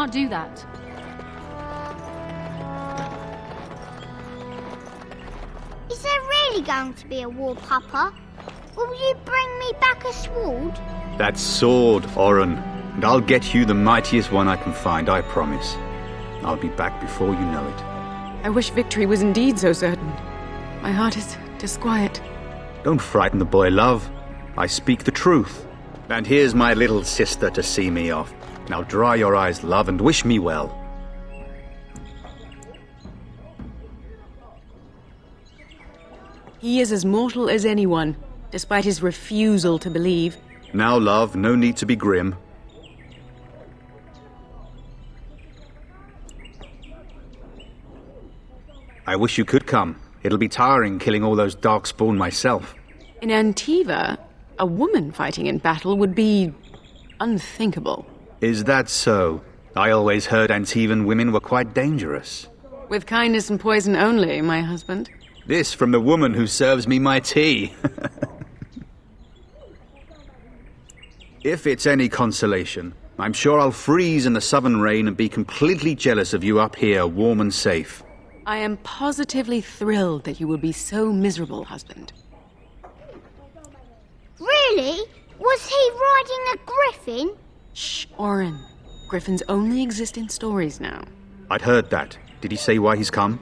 can't do that. Is there really going to be a war, Papa? Will you bring me back a sword? That sword, Oren. And I'll get you the mightiest one I can find, I promise. I'll be back before you know it. I wish victory was indeed so certain. My heart is disquiet. Don't frighten the boy, love. I speak the truth. And here's my little sister to see me off. Now dry your eyes, love, and wish me well. He is as mortal as anyone, despite his refusal to believe. Now, love, no need to be grim. I wish you could come. It'll be tiring killing all those darkspawn myself. In Antiva, a woman fighting in battle would be unthinkable. Is that so? I always heard Antivan women were quite dangerous. With kindness and poison only, my husband. This from the woman who serves me my tea. If it's any consolation, I'm sure I'll freeze in the southern rain and be completely jealous of you up here, warm and safe. I am positively thrilled that you will be so miserable, husband. Really? Was he riding a griffin? Shh, Oren. Griffins only exist in stories now. I'd heard that. Did he say why he's come?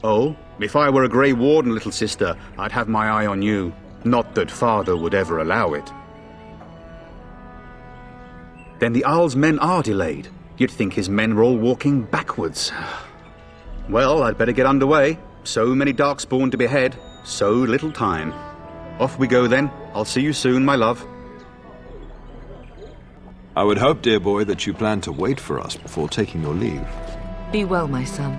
Oh, if I were a Grey Warden, little sister, I'd have my eye on you. Not that father would ever allow it. Then the Owl's men are delayed. You'd think his men were all walking backwards. Well, I'd better get underway. So many darkspawn to behead, so little time. Off we go then. I'll see you soon, my love. I would hope, dear boy, that you plan to wait for us before taking your leave. Be well, my son.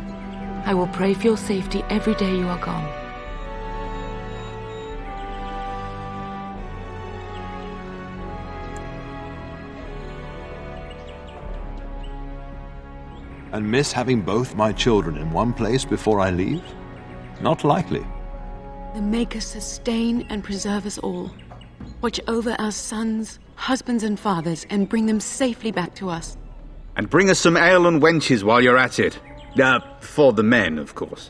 I will pray for your safety every day you are gone. And miss having both my children in one place before I leave? Not likely. The Maker sustain and preserve us all. Watch over our sons, husbands and fathers, and bring them safely back to us. And bring us some ale and wenches while you're at it. For the men, of course.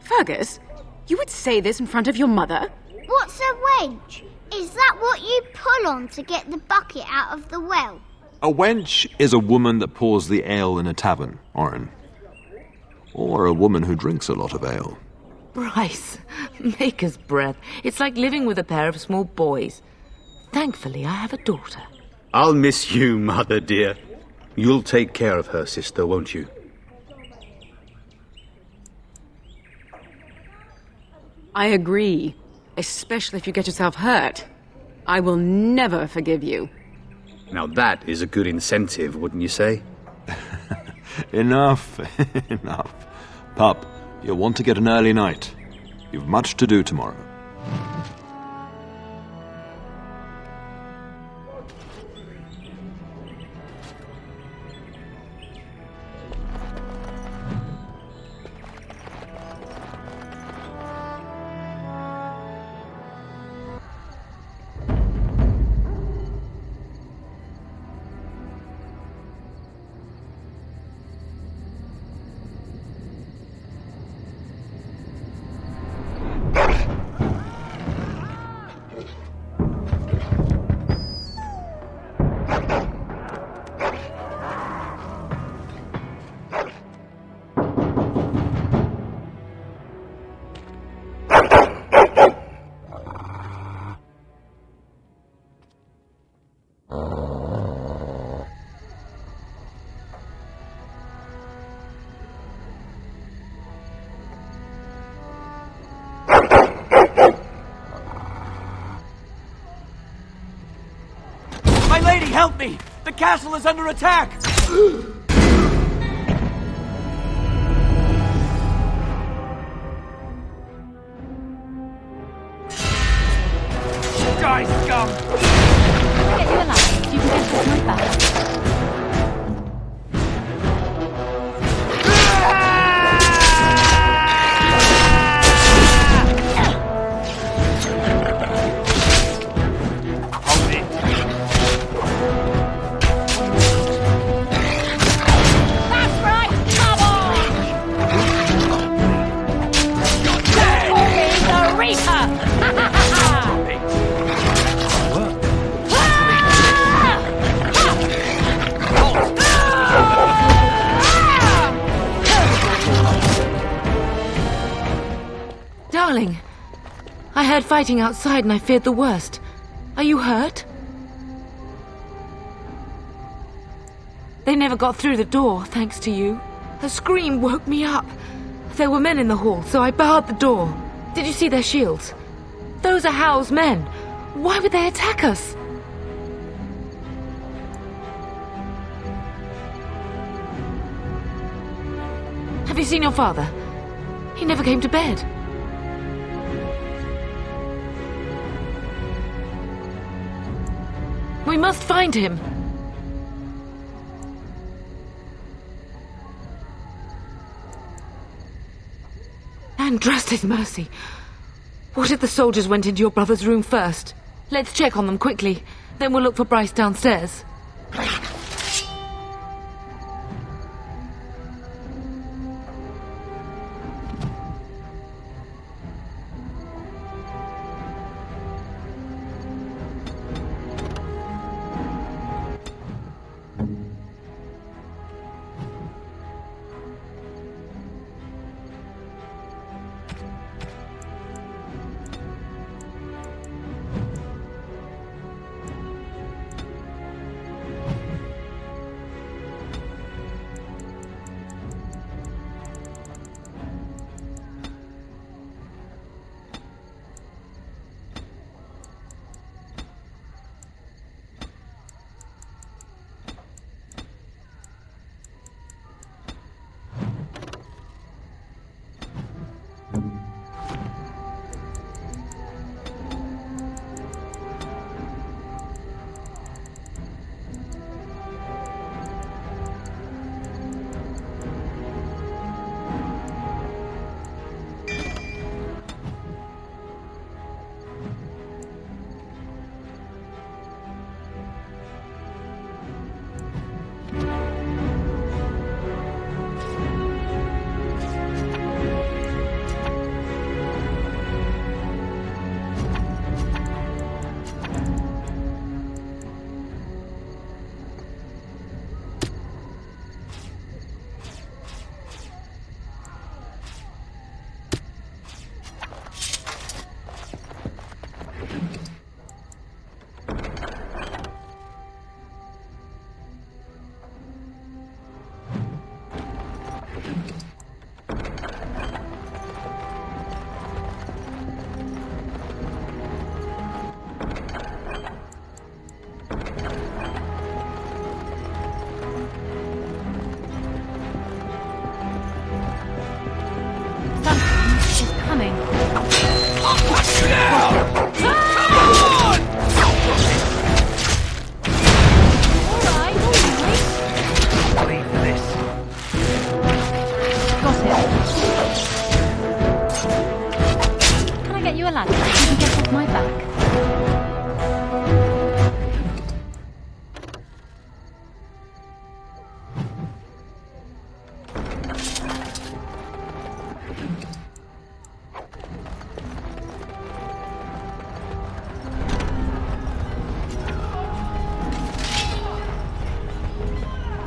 Fergus, you would say this in front of your mother? What's a wench? Is that what you pull on to get the bucket out of the well? A wench is a woman that pours the ale in a tavern, Oren. Or a woman who drinks a lot of ale. Bryce, maker's breath. It's like living with a pair of small boys. Thankfully, I have a daughter. I'll miss you, mother dear. You'll take care of her, sister, won't you? I agree, especially if you get yourself hurt. I will never forgive you. Now that is a good incentive, wouldn't you say? Enough, enough. Pup, you'll want to get an early night. You've much to do tomorrow. Help me! The castle is under attack! Die, scum! Get you alive. You can get this my back. darling. I heard fighting outside and I feared the worst. Are you hurt? They never got through the door, thanks to you. Her scream woke me up. There were men in the hall, so I barred the door. Did you see their shields? Those are Hal's men. Why would they attack us? Have you seen your father? He never came to bed. We must find him. And trust his mercy. What if the soldiers went into your brother's room first? Let's check on them quickly. Then we'll look for Bryce downstairs.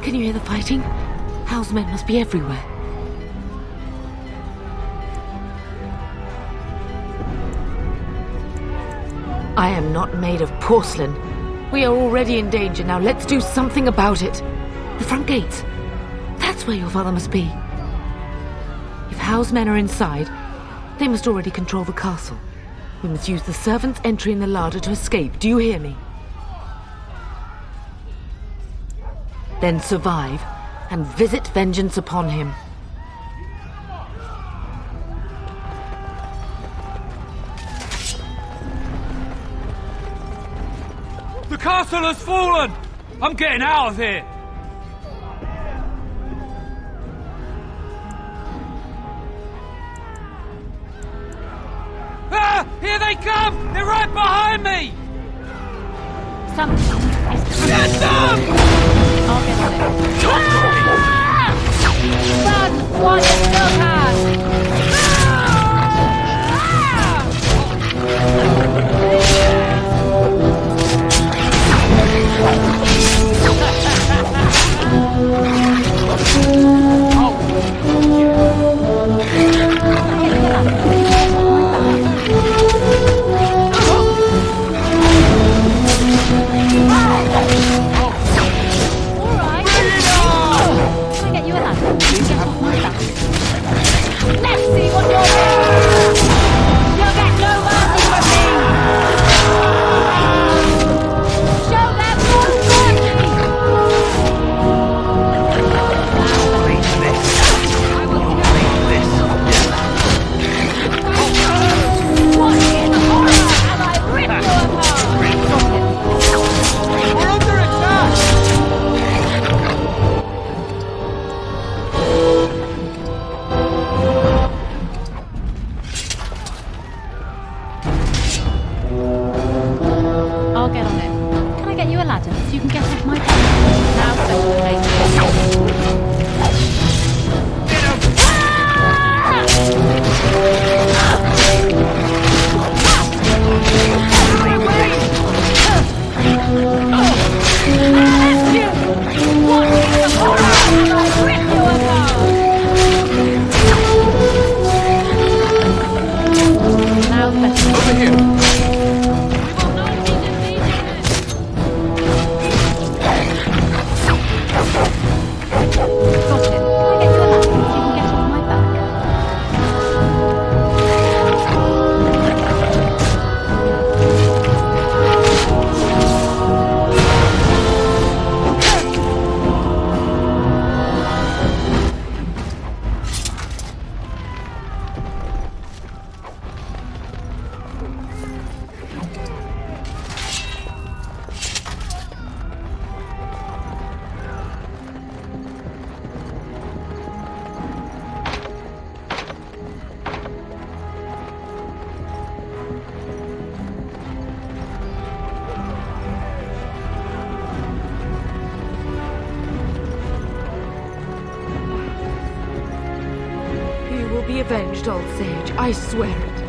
Can you hear the fighting? Hal's men must be everywhere. I am not made of porcelain. We are already in danger. Now let's do something about it. The front gates. That's where your father must be. If Hal's men are inside, they must already control the castle. We must use the servants' entry in the larder to escape. Do you hear me? Then survive and visit vengeance upon him. The castle has fallen! I'm getting out of here! Ah! Here they come! They're right behind me! Something is coming. Get them! I'll get on it. Run! One still has! get off my back. Let's see what you're doing! You'll get no mercy from me! Show them your mercy! What in horror have I ripped you apart? We're under attack! I'll get on it. Can I get you a ladder so you can get off my back? Now speculate. Over here! You will be avenged, old sage. I swear it.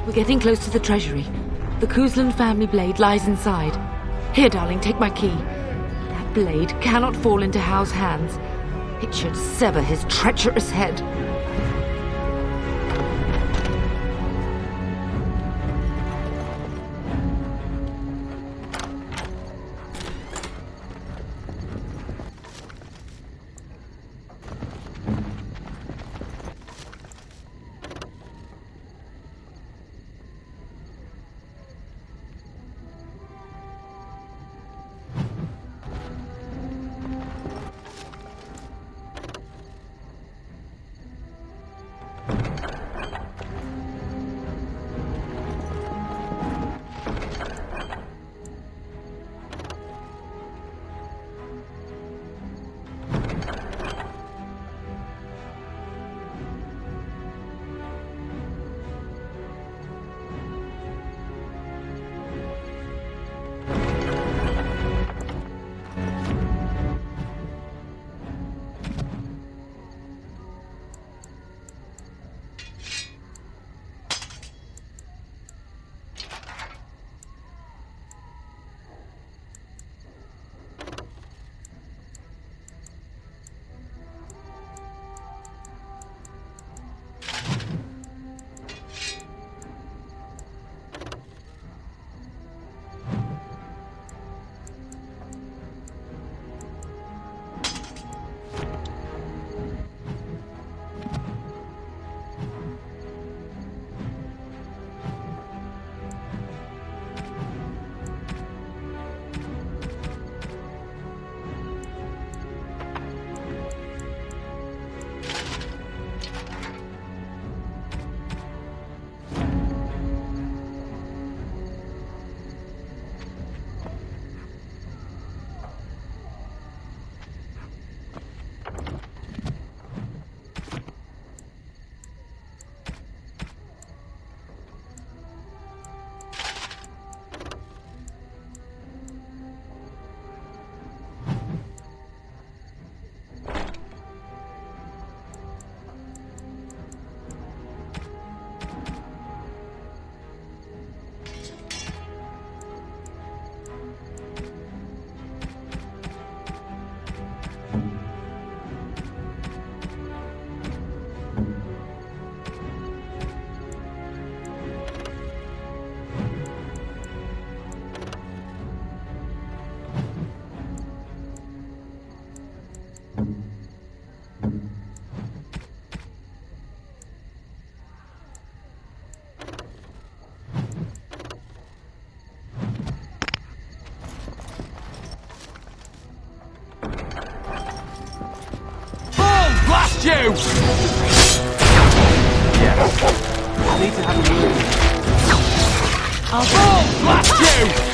We're getting close to the treasury. The Kuzlan family blade lies inside. Here, darling, take my key. That blade cannot fall into Hao's hands. It should sever his treacherous head. Blast you! Yes. I need to have a word. I'll Blast you!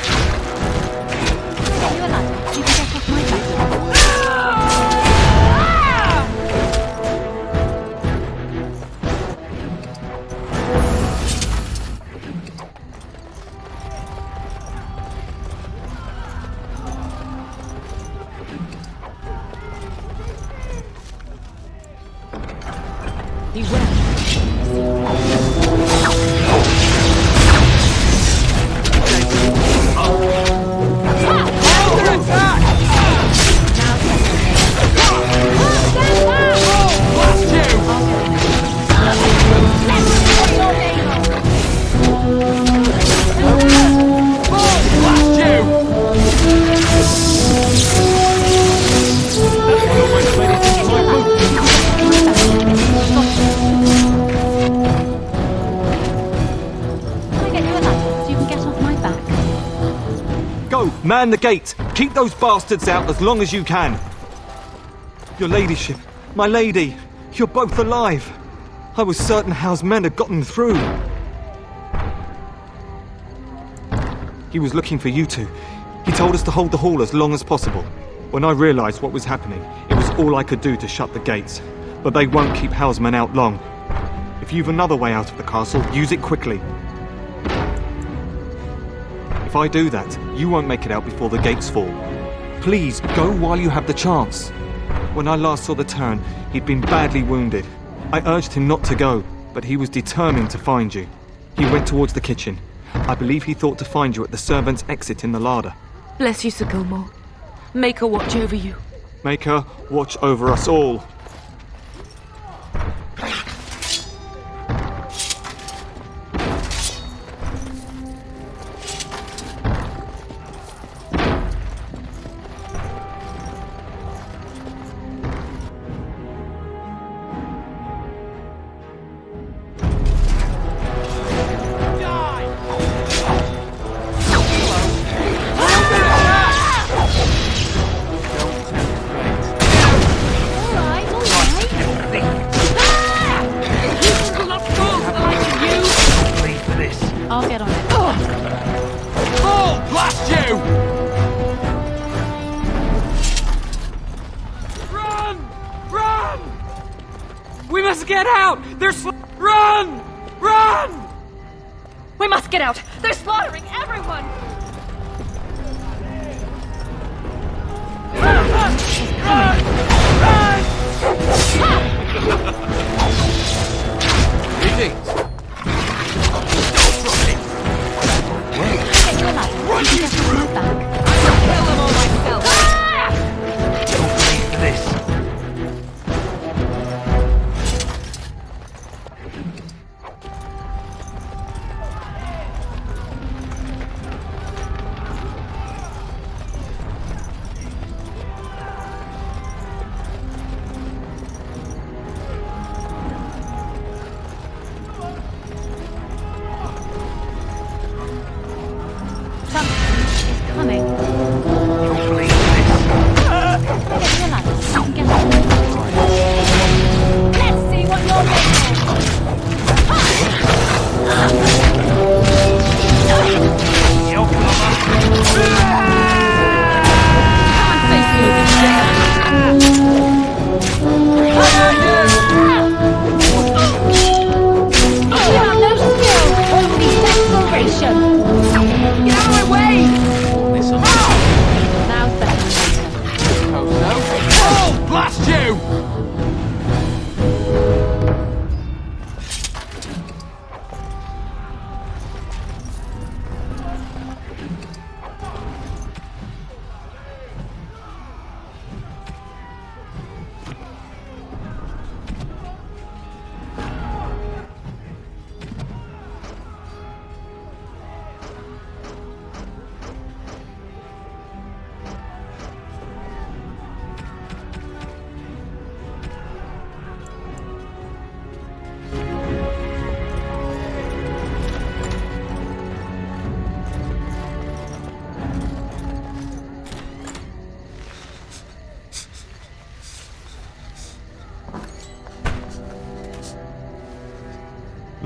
get you a ladder. You can get off my back. Man the gate! Keep those bastards out as long as you can! Your ladyship, my lady, you're both alive! I was certain Hal's men had gotten through. He was looking for you two. He told us to hold the hall as long as possible. When I realized what was happening, it was all I could do to shut the gates. But they won't keep Hal's men out long. If you've another way out of the castle, use it quickly. If I do that, you won't make it out before the gates fall. Please, go while you have the chance. When I last saw the Turn, he'd been badly wounded. I urged him not to go, but he was determined to find you. He went towards the kitchen. I believe he thought to find you at the servants' exit in the larder. Bless you, Sir Gilmore. Make her watch over you. Make her watch over us all. I'll get on it. Blast you! Run! Run! We must get out! Run! Run! We must get out! They're slaughtering everyone! Run! Run! Greetings. Get you a ladder. Run, you screw! Back. Kill them all myself! Don't pay for this.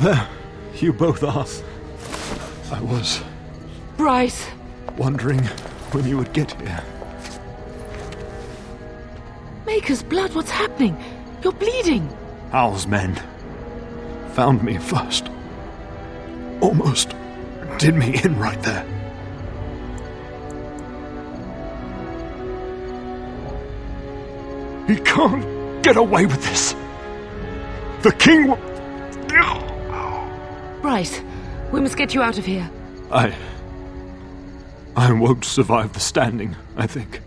There, you both are. I was Bryce! wondering when you would get here. Maker's blood, what's happening? You're bleeding! Hal's men found me first. Almost did me in right there. He can't get away with this. The king will... Bryce, we must get you out of here. I won't survive the standing, I think.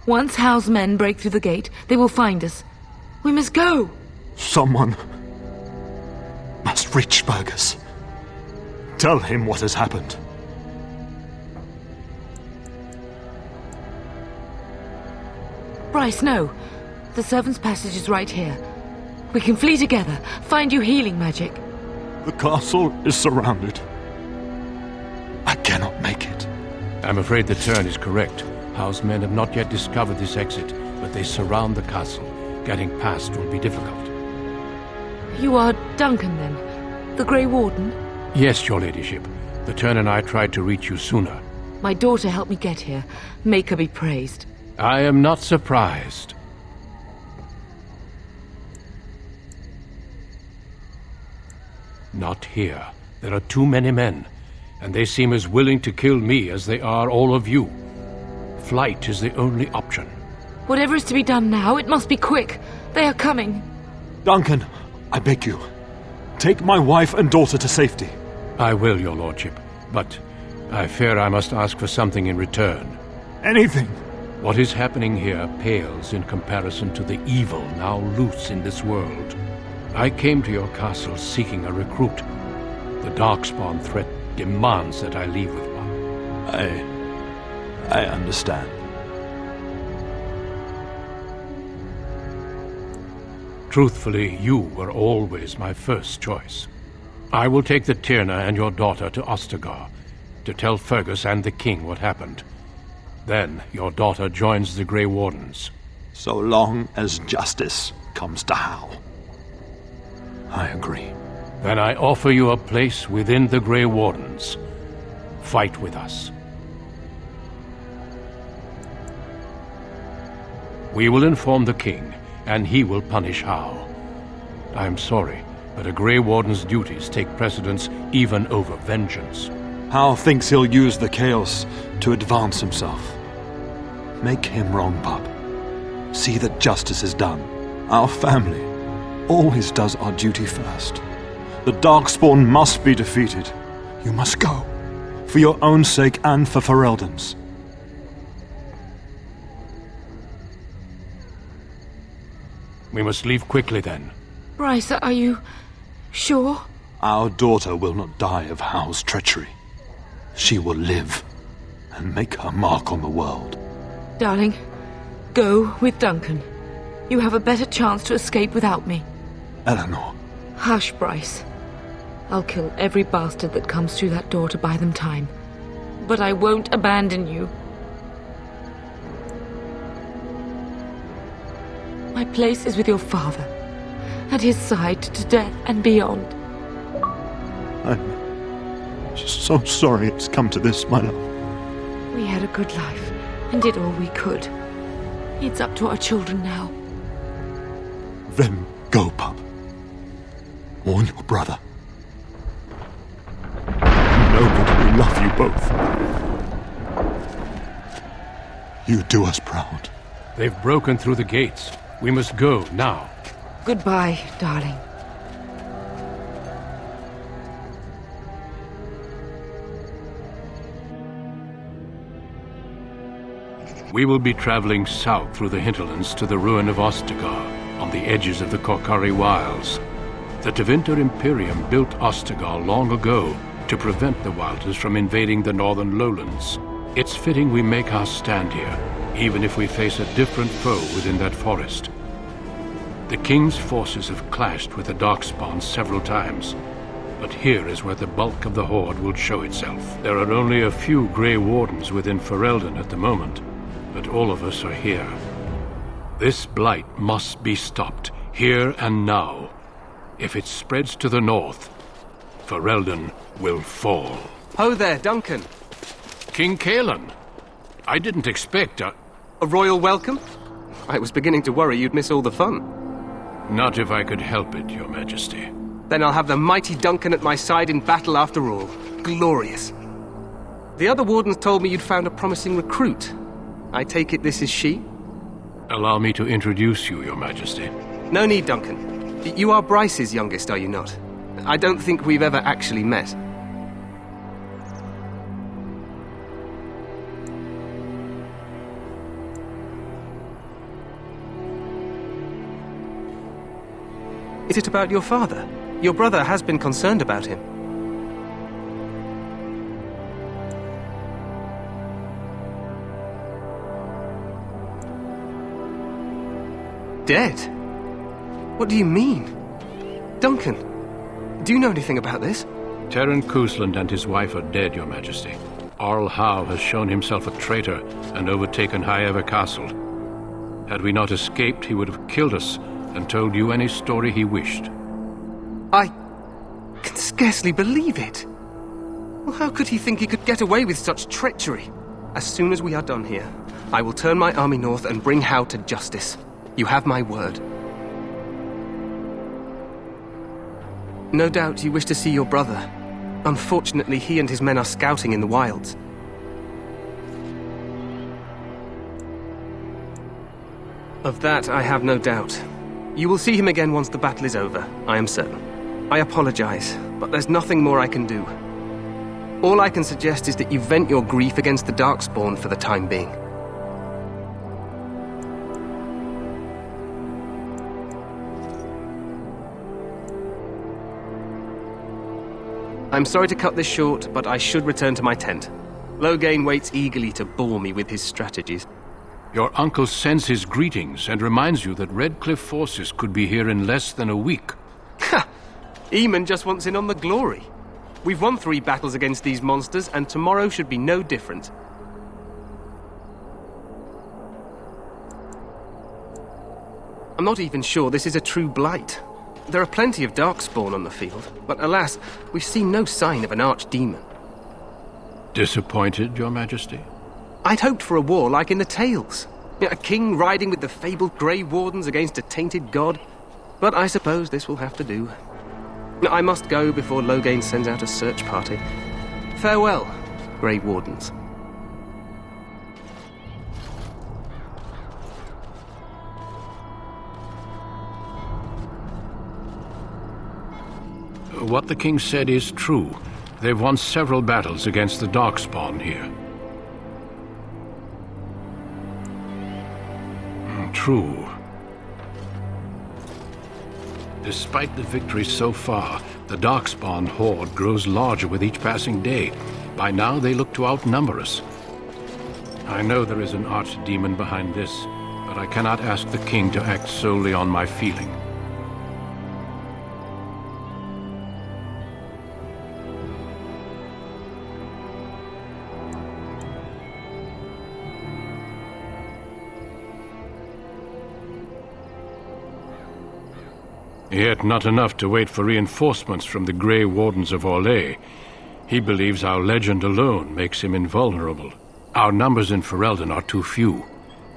Once Hal's men break through the gate, they will find us. We must go! Someone must reach Fergus. Tell him what has happened. Bryce, no. The servant's passage is right here. We can flee together, find you healing magic. The castle is surrounded. I cannot make it. I'm afraid the turn is correct. Hal's men have not yet discovered this exit, but they surround the castle. Getting past will be difficult. You are Duncan, then? The Grey Warden? Yes, your ladyship. The turn and I tried to reach you sooner. My daughter helped me get here. Make her be praised. I am not surprised. Not here. There are too many men, and they seem as willing to kill me as they are all of you. Flight is the only option. Whatever is to be done now, it must be quick. They are coming. Duncan, I beg you, take my wife and daughter to safety. I will, your lordship, but I fear I must ask for something in return. Anything. What is happening here pales in comparison to the evil now loose in this world. I came to your castle seeking a recruit. The Darkspawn threat demands that I leave with one. I understand. Truthfully, you were always my first choice. I will take the Tyrna and your daughter to Ostagar to tell Fergus and the king what happened. Then your daughter joins the Grey Wardens. So long as justice comes to Hal. I agree. Then I offer you a place within the Grey Wardens. Fight with us. We will inform the king, and he will punish Hal. I am sorry, but a Grey Warden's duties take precedence even over vengeance. Hal thinks he'll use the chaos to advance himself. Make him wrong, pup. See that justice is done. Our family always does our duty first. The Darkspawn must be defeated. You must go. For your own sake and for Ferelden's. We must leave quickly, then. Bryce, are you sure? Our daughter will not die of Hal's treachery. She will live and make her mark on the world. Darling, go with Duncan. You have a better chance to escape without me. Eleanor. Hush, Bryce. I'll kill every bastard that comes through that door to buy them time. But I won't abandon you. My place is with your father, at his side to death and beyond. I'm so sorry it's come to this, my love. We had a good life and did all we could. It's up to our children now. Then go, pup. Warn your brother. Know that we love you both. You do us proud. They've broken through the gates. We must go now. Goodbye, darling. We will be traveling south through the hinterlands to the ruin of Ostagar, on the edges of the Korcari Wilds. The Tevinter Imperium built Ostagar long ago to prevent the Wilders from invading the northern lowlands. It's fitting we make our stand here, even if we face a different foe within that forest. The King's forces have clashed with the Darkspawn several times, but here is where the bulk of the Horde will show itself. There are only a few Grey Wardens within Ferelden at the moment. but all of us are here. This blight must be stopped, here and now. If it spreads to the north, Ferelden will fall. Ho there, Duncan. King Cailan, I didn't expect a royal welcome? I was beginning to worry you'd miss all the fun. Not if I could help it, Your Majesty. Then I'll have the mighty Duncan at my side in battle after all. Glorious. The other wardens told me you'd found a promising recruit. I take it this is she? Allow me to introduce you, Your Majesty. No need, Duncan. You are Bryce's youngest, are you not? I don't think we've ever actually met. Is it about your father? Your brother has been concerned about him. Dead? What do you mean? Duncan, do you know anything about this? Terran Cousland and his wife are dead, Your Majesty. Arl Howe has shown himself a traitor and overtaken High Ever Castle. Had we not escaped, he would have killed us and told you any story he wished. I can scarcely believe it. Well, how could he think he could get away with such treachery? As soon as we are done here, I will turn my army north and bring Howe to justice. You have my word. No doubt you wish to see your brother. Unfortunately, he and his men are scouting in the wilds. Of that, I have no doubt. You will see him again once the battle is over, I am certain. I apologize, but there's nothing more I can do. All I can suggest is that you vent your grief against the Darkspawn for the time being. I'm sorry to cut this short, but I should return to my tent. Loghain waits eagerly to bore me with his strategies. Your uncle sends his greetings and reminds you that Redcliffe forces could be here in less than a week. Ha! Eamon just wants in on the glory. We've won 3 battles against these monsters, and tomorrow should be no different. I'm not even sure this is a true blight. There are plenty of Darkspawn on the field, but alas, we've seen no sign of an archdemon. Disappointed, Your Majesty? I'd hoped for a war like in the tales. A king riding with the fabled Grey Wardens against a tainted god. But I suppose this will have to do. I must go before Loghain sends out a search party. Farewell, Grey Wardens. What the king said is true. They've won several battles against the Darkspawn here. True. Despite the victories so far, the Darkspawn horde grows larger with each passing day. By now, they look to outnumber us. I know there is an archdemon behind this, but I cannot ask the king to act solely on my feeling. Yet not enough to wait for reinforcements from the Grey Wardens of Orlais. He believes our legend alone makes him invulnerable. Our numbers in Ferelden are too few.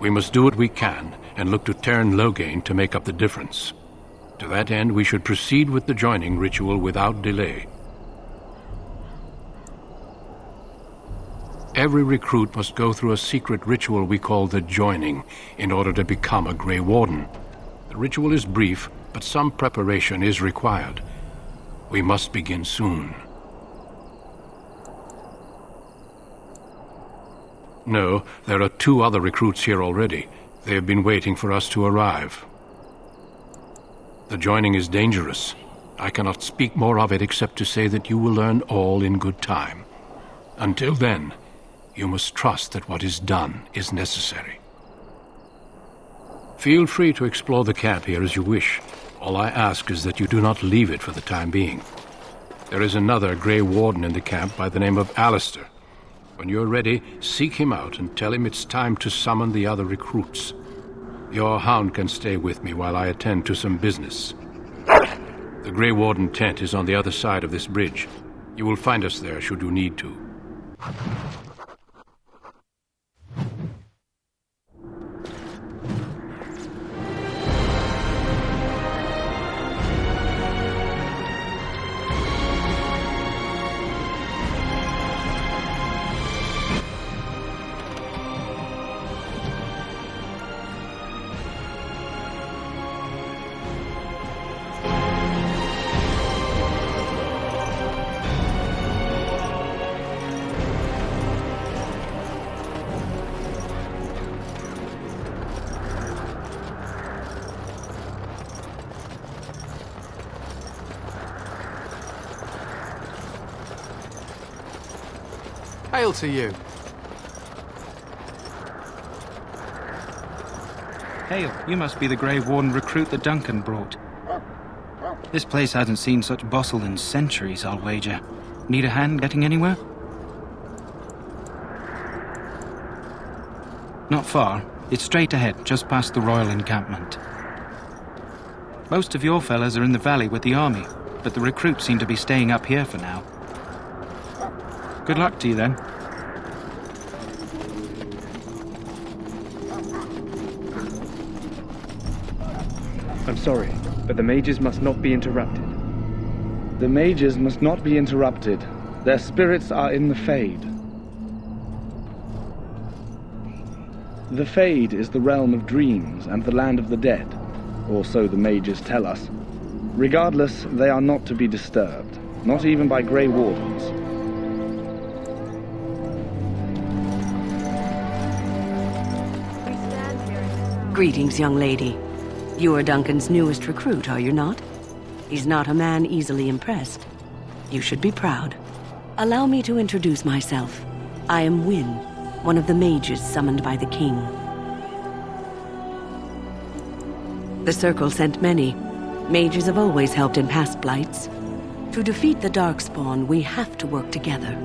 We must do what we can and look to Teyrn Loghain to make up the difference. To that end, we should proceed with the joining ritual without delay. Every recruit must go through a secret ritual we call the joining in order to become a Grey Warden. The ritual is brief, but some preparation is required. We must begin soon. No, there are 2 other recruits here already. They have been waiting for us to arrive. The joining is dangerous. I cannot speak more of it except to say that you will learn all in good time. Until then, you must trust that what is done is necessary. Feel free to explore the camp here as you wish. All I ask is that you do not leave it for the time being. There is another Grey Warden in the camp by the name of Alistair. When you're ready, seek him out and tell him it's time to summon the other recruits. Your hound can stay with me while I attend to some business. The Grey Warden tent is on the other side of this bridge. You will find us there should you need to. Hail to you. Hail, you must be the Grey Warden recruit that Duncan brought. This place hasn't seen such bustle in centuries, I'll wager. Need a hand getting anywhere? Not far. It's straight ahead, just past the royal encampment. Most of your fellas are in the valley with the army, but the recruits seem to be staying up here for now. Good luck to you, then. I'm sorry, but the mages must not be interrupted. The mages must not be interrupted. Their spirits are in the Fade. The Fade is the realm of dreams and the land of the dead, or so the mages tell us. Regardless, they are not to be disturbed, not even by Grey Wardens. Greetings, young lady. You are Duncan's newest recruit, are you not? He's not a man easily impressed. You should be proud. Allow me to introduce myself. I am Wynne, one of the mages summoned by the king. The Circle sent many. Mages have always helped in past blights. To defeat the Darkspawn, we have to work together.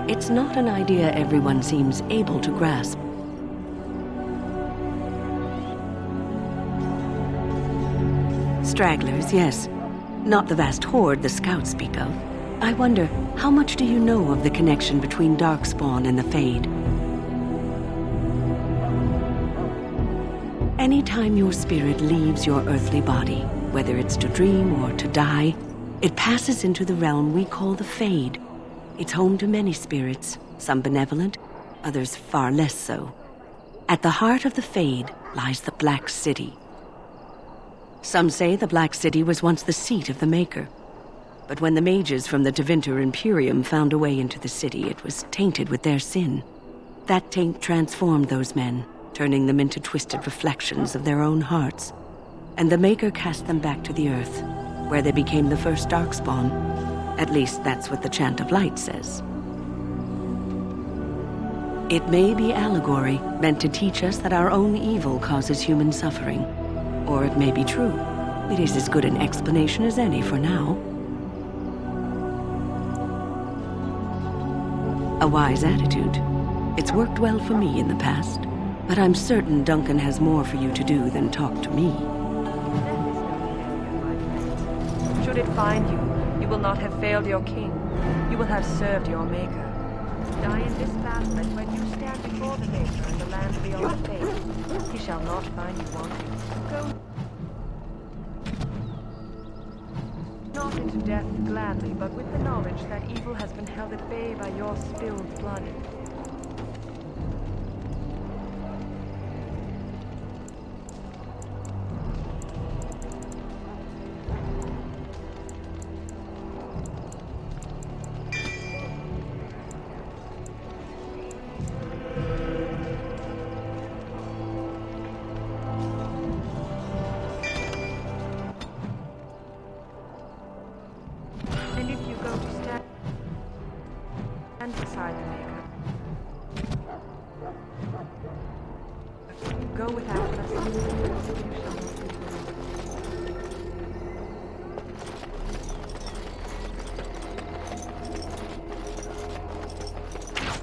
It's not an idea everyone seems able to grasp. Stragglers, yes. Not the vast horde the scouts speak of. I wonder, how much do you know of the connection between Darkspawn and the Fade? Anytime your spirit leaves your earthly body, whether it's to dream or to die, it passes into the realm we call the Fade. It's home to many spirits, some benevolent, others far less so. At the heart of the Fade lies the Black City. Some say the Black City was once the seat of the Maker. But when the mages from the Tevinter Imperium found a way into the city, it was tainted with their sin. That taint transformed those men, turning them into twisted reflections of their own hearts. And the Maker cast them back to the earth, where they became the first Darkspawn. At least that's what the Chant of Light says. It may be allegory, meant to teach us that our own evil causes human suffering. Or it may be true. It is as good an explanation as any for now. A wise attitude. It's worked well for me in the past, but I'm certain Duncan has more for you to do than talk to me. Should it find you, you will not have failed your king. You will have served your Maker. Die in this battle, and when you stand before the Maker in the land beyond fate, he shall not find you wanting. Go not into death gladly, but with the knowledge that evil has been held at bay by your spilled blood. And if you go to stand beside the Maker,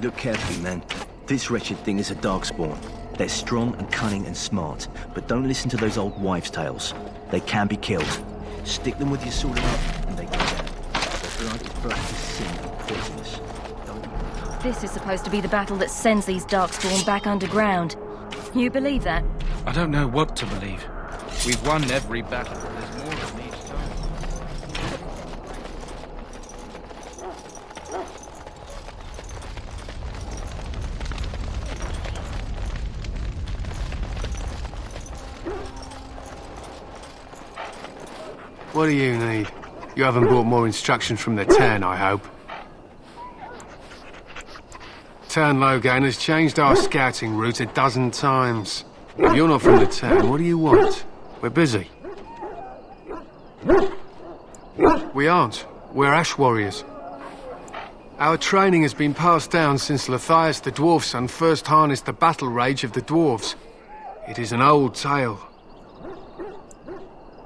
Look carefully, man. This wretched thing is a darkspawn. They're strong and cunning and smart, but don't listen to those old wives' tales. They can be killed. Stick them with your sword up, and they go down. Their blood is black as sin and poisonous. This is supposed to be the battle that sends these Darkspawn back underground. You believe that? I don't know what to believe. We've won every battle. There's more of them each time. What do you need? You haven't brought more instructions from the Ten, I hope. Tern Loghain has changed our scouting route a dozen times. If you're not from the town, what do you want? We're busy. We aren't. We're Ash Warriors. Our training has been passed down since Lathias the Dwarf Son first harnessed the battle rage of the dwarves. It is an old tale.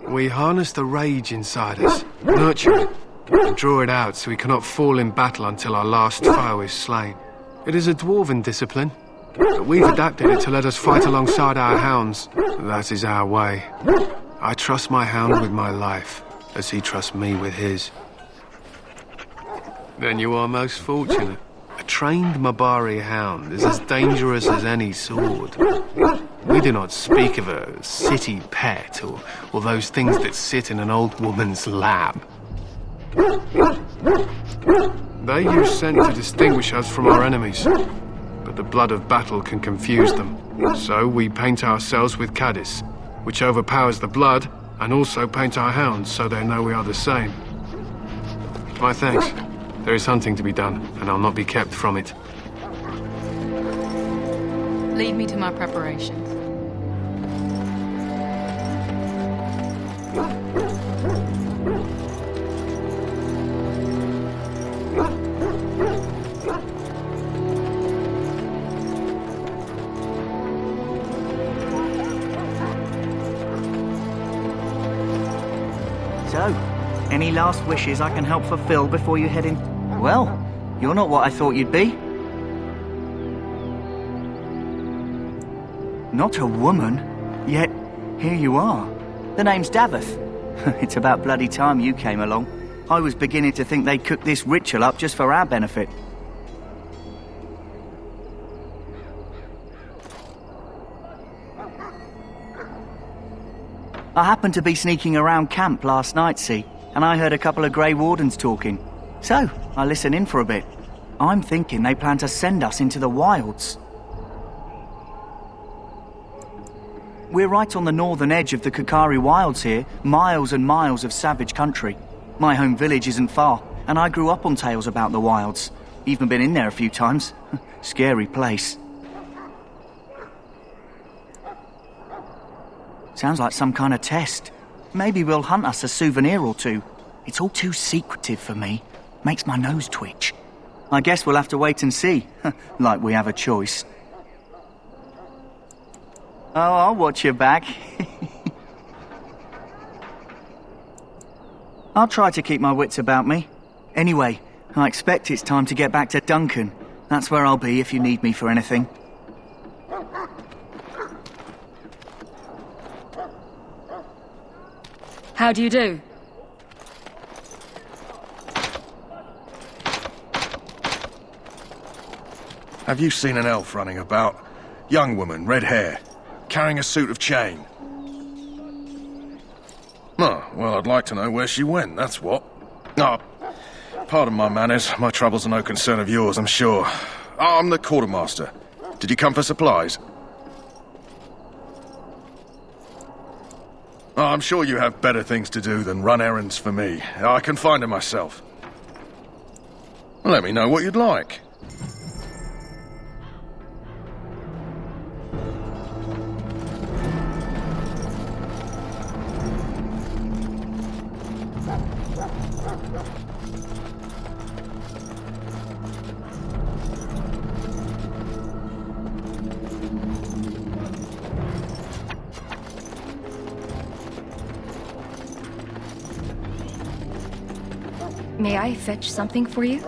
We harness the rage inside us, nurture it, and draw it out so we cannot fall in battle until our last foe is slain. It is a dwarven discipline, but we've adapted it to let us fight alongside our hounds. That is our way. I trust my hound with my life, as he trusts me with his. Then you are most fortunate. A trained Mabari hound is as dangerous as any sword. We do not speak of a city pet or those things that sit in an old woman's lap. They use scent to distinguish us from our enemies, but the blood of battle can confuse them. So we paint ourselves with Caddis, which overpowers the blood, and also paint our hounds so they know we are the same. My thanks. There is hunting to be done, and I'll not be kept from it. Lead me to my preparations. So, any last wishes I can help fulfill before you head in? Well, you're not what I thought you'd be. Not a woman, yet here you are. The name's Daveth. It's about bloody time you came along. I was beginning to think they cooked this ritual up just for our benefit. I happened to be sneaking around camp last night, see, and I heard a couple of Grey Wardens talking. So, I listened in for a bit. I'm thinking they plan to send us into the wilds. We're right on the northern edge of the Kokari Wilds here, miles and miles of savage country. My home village isn't far, and I grew up on tales about the wilds. Even been in there a few times. Scary place. Sounds like some kind of test. Maybe we'll hunt us a souvenir or two. It's all too secretive for me. Makes my nose twitch. I guess we'll have to wait and see. Like we have a choice. Oh, I'll watch your back. I'll try to keep my wits about me. Anyway, I expect it's time to get back to Duncan. That's where I'll be if you need me for anything. How do you do? Have you seen an elf running about? Young woman, red hair, carrying a suit of chain. Oh, well, I'd like to know where she went, that's what. Ah, pardon my manners. My troubles are no concern of yours, I'm sure. I'm the quartermaster. Did you come for supplies? Oh, I'm sure you have better things to do than run errands for me. I can find her myself. Let me know what you'd like. May I fetch something for you?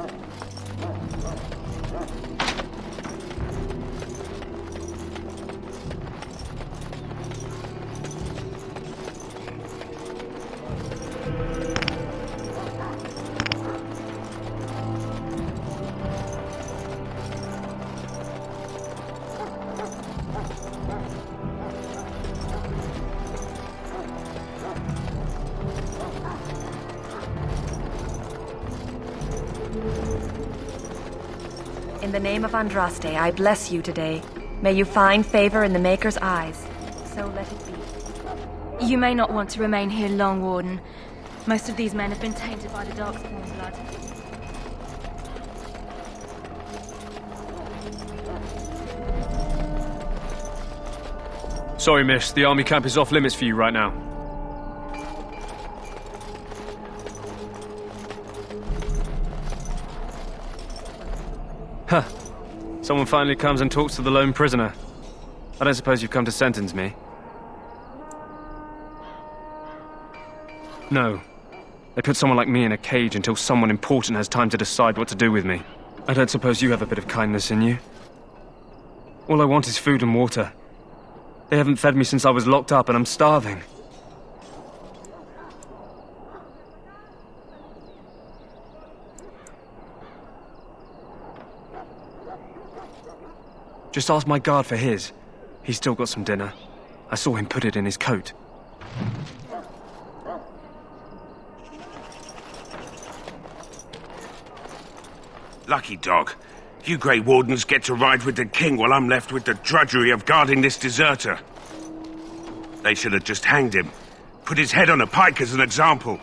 In the name of Andraste, I bless you today. May you find favor in the Maker's eyes. So let it be. You may not want to remain here long, Warden. Most of these men have been tainted by the Darkspawn blood. Sorry, miss. The army camp is off limits for you right now. Huh. Someone finally comes and talks to the lone prisoner. I don't suppose you've come to sentence me? No. They put someone like me in a cage until someone important has time to decide what to do with me. I don't suppose you have a bit of kindness in you? All I want is food and water. They haven't fed me since I was locked up and I'm starving. Just ask my guard for his. He's still got some dinner. I saw him put it in his coat. Lucky dog. You Grey Wardens get to ride with the king while I'm left with the drudgery of guarding this deserter. They should have just hanged him. Put his head on a pike as an example.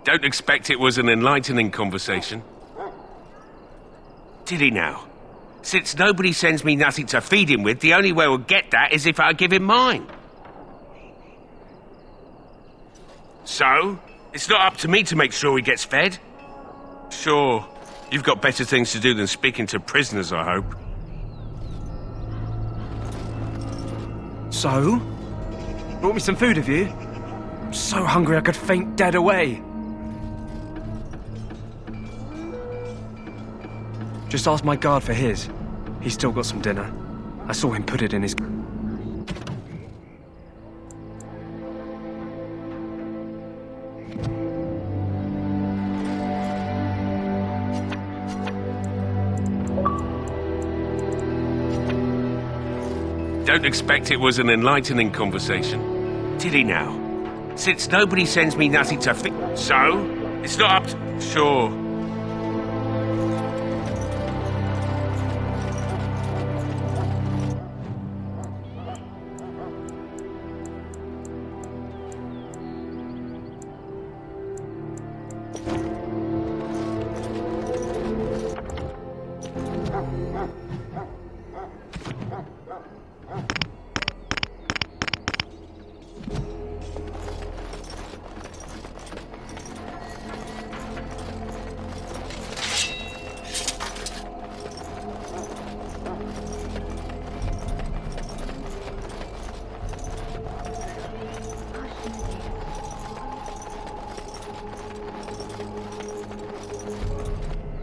Don't expect it was an enlightening conversation. Did he now? Since nobody sends me nothing to feed him with, the only way we'll get that is if I give him mine. So, it's not up to me to make sure he gets fed? Sure, you've got better things to do than speaking to prisoners, I hope. So? Brought me some food, have you? I'm so hungry I could faint dead away. Just ask my guard for his. He's still got some dinner. I saw him put it in his... Don't expect it was an enlightening conversation. Did he now? Since nobody sends me nothing to feed... So? It's not up to... Sure.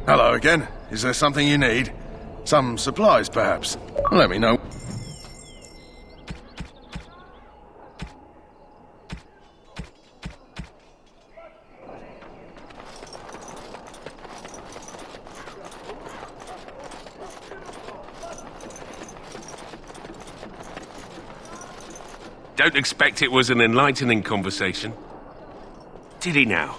Hello again. Is there something you need? Some supplies, perhaps? Let me know. Don't expect it was an enlightening conversation. Did he now?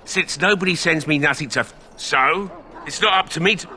Since nobody sends me nothing to... So? It's not up to me to...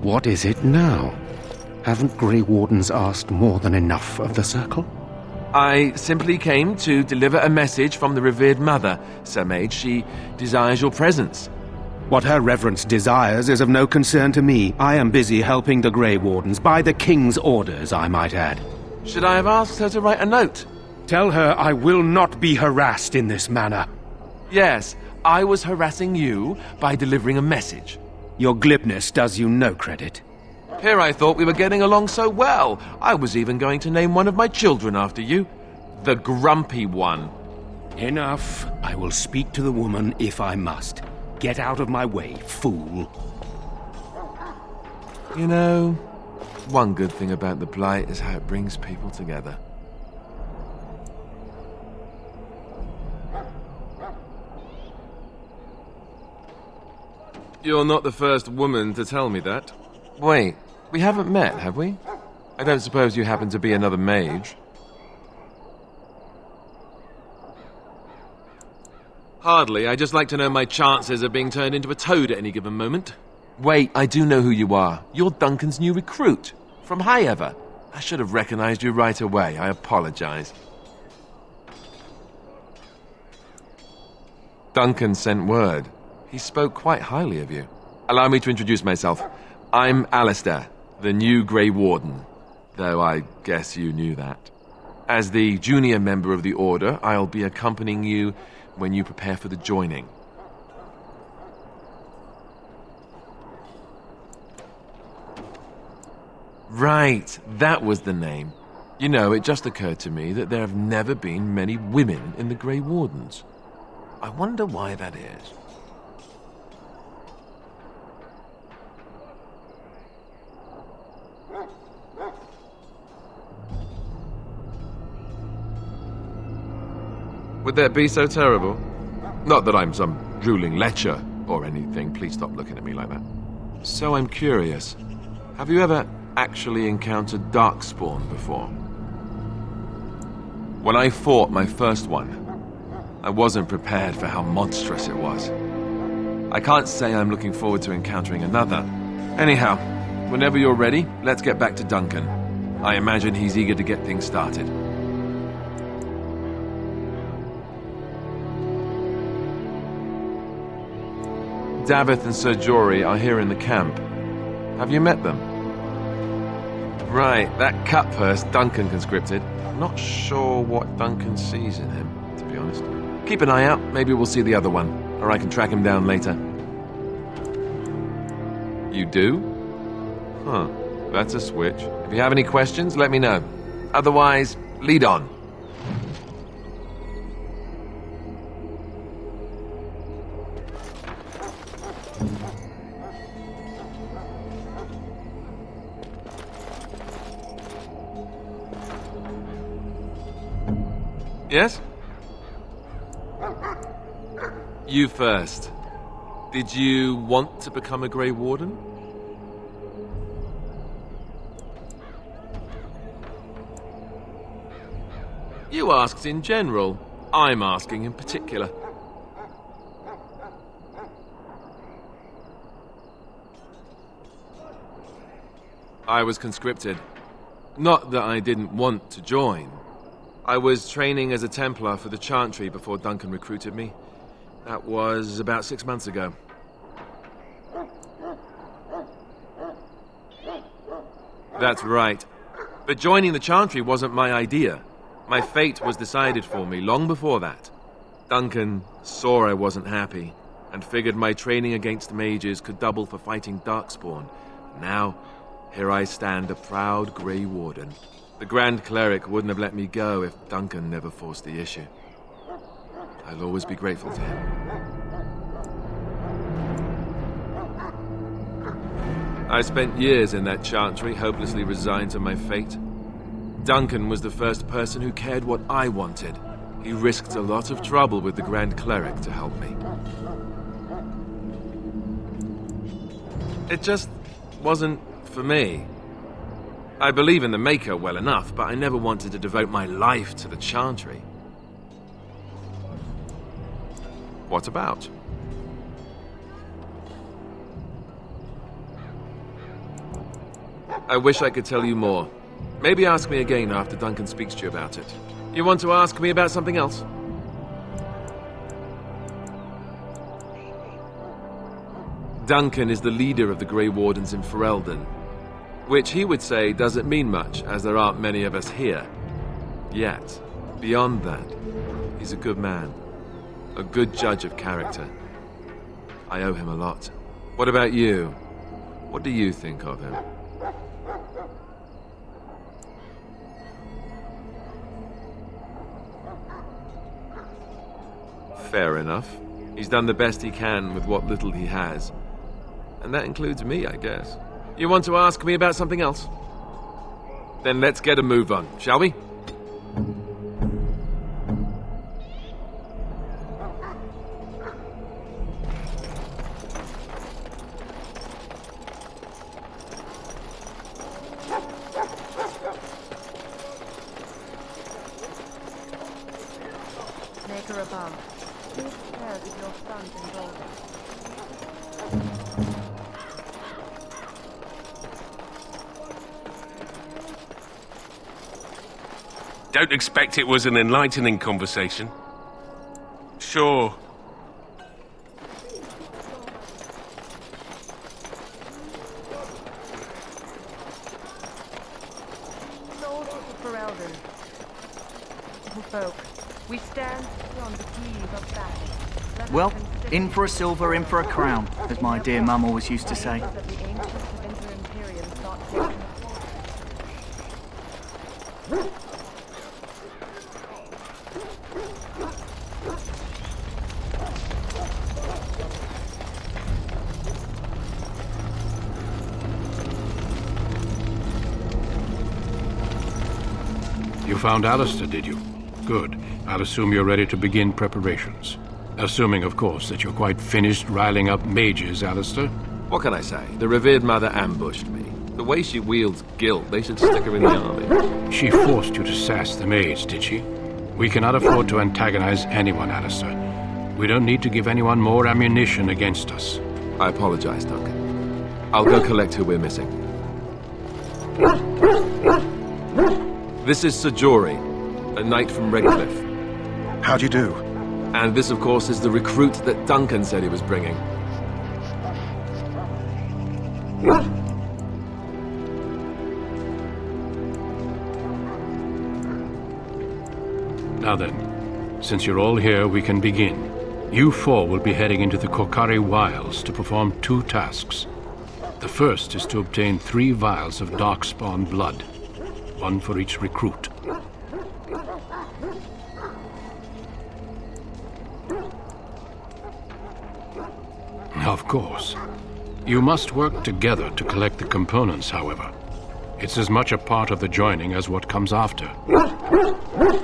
What is it now? Haven't Grey Wardens asked more than enough of the Circle? I simply came to deliver a message from the revered mother, Sir Mage. She desires your presence. What her reverence desires is of no concern to me. I am busy helping the Grey Wardens, by the King's orders, I might add. Should I have asked her to write a note? Tell her I will not be harassed in this manner. Yes, I was harassing you by delivering a message. Your glibness does you no credit. Here I thought we were getting along so well. I was even going to name one of my children after you. The Grumpy One. Enough. I will speak to the woman if I must. Get out of my way, fool. You know, one good thing about the Blight is how it brings people together. You're not the first woman to tell me that. Wait, we haven't met, have we? I don't suppose you happen to be another mage. Hardly. I just like to know my chances of being turned into a toad at any given moment. Wait, I do know who you are. You're Duncan's new recruit. From Highever. I should have recognized you right away. I apologize. Duncan sent word. He spoke quite highly of you. Allow me to introduce myself. I'm Alistair, the new Grey Warden. Though I guess you knew that. As the junior member of the Order, I'll be accompanying you when you prepare for the joining. Right, that was the name. You know, it just occurred to me that there have never been many women in the Grey Wardens. I wonder why that is. Would that be so terrible? Not that I'm some drooling lecher or anything. Please stop looking at me like that. So I'm curious. Have you ever actually encountered Darkspawn before? When I fought my first one, I wasn't prepared for how monstrous it was. I can't say I'm looking forward to encountering another. Anyhow, whenever you're ready, let's get back to Duncan. I imagine he's eager to get things started. Davith and Sir Jory are here in the camp. Have you met them? Right, that cutpurse Duncan conscripted. Not sure what Duncan sees in him, to be honest. Keep an eye out, maybe we'll see the other one, or I can track him down later. You do? Huh, that's a switch. If you have any questions, let me know. Otherwise, lead on. Yes? You first. Did you want to become a Grey Warden? You asked in general. I'm asking in particular. I was conscripted. Not that I didn't want to join. I was training as a Templar for the Chantry before Duncan recruited me. That was about 6 months ago. That's right. But joining the Chantry wasn't my idea. My fate was decided for me long before that. Duncan saw I wasn't happy, and figured my training against mages could double for fighting Darkspawn. Now, here I stand, a proud Grey Warden. The Grand Cleric wouldn't have let me go if Duncan never forced the issue. I'll always be grateful to him. I spent years in that Chantry, hopelessly resigned to my fate. Duncan was the first person who cared what I wanted. He risked a lot of trouble with the Grand Cleric to help me. It just wasn't for me. I believe in the Maker well enough, but I never wanted to devote my life to the Chantry. What about? I wish I could tell you more. Maybe ask me again after Duncan speaks to you about it. You want to ask me about something else? Duncan is the leader of the Grey Wardens in Ferelden, which he would say doesn't mean much, as there aren't many of us here. Yet, beyond that, he's a good man, a good judge of character. I owe him a lot. What about you? What do you think of him? Fair enough. He's done the best he can with what little he has. And that includes me, I guess. You want to ask me about something else? Then let's get a move on, shall we? Maker above, please prepare with your sons and daughters. Don't expect it was an enlightening conversation. Sure. Soldiers of Ferelden. Little folk, we stand on the eve of battle. Let us Well, consider in for a silver, in for a crown, as my dear mum always used to say. that the ancients of Inter Imperium thought taken. You found Alistair, did you? Good. I'll assume you're ready to begin preparations. Assuming, of course, that you're quite finished riling up mages, Alistair. What can I say? The revered mother ambushed me. The way she wields guilt, they should stick her in the army. She forced you to sass the maids, did she? We cannot afford to antagonize anyone, Alistair. We don't need to give anyone more ammunition against us. I apologize, Duncan. I'll go collect who we're missing. This is Sir Jory, a knight from Redcliffe. How do you do? And this, of course, is the recruit that Duncan said he was bringing. Now then, since you're all here, we can begin. You four will be heading into the Korcari Wilds to perform 2 tasks. The first is to obtain 3 vials of Darkspawn blood, 1 for each recruit. Of course. You must work together to collect the components, however. It's as much a part of the joining as what comes after.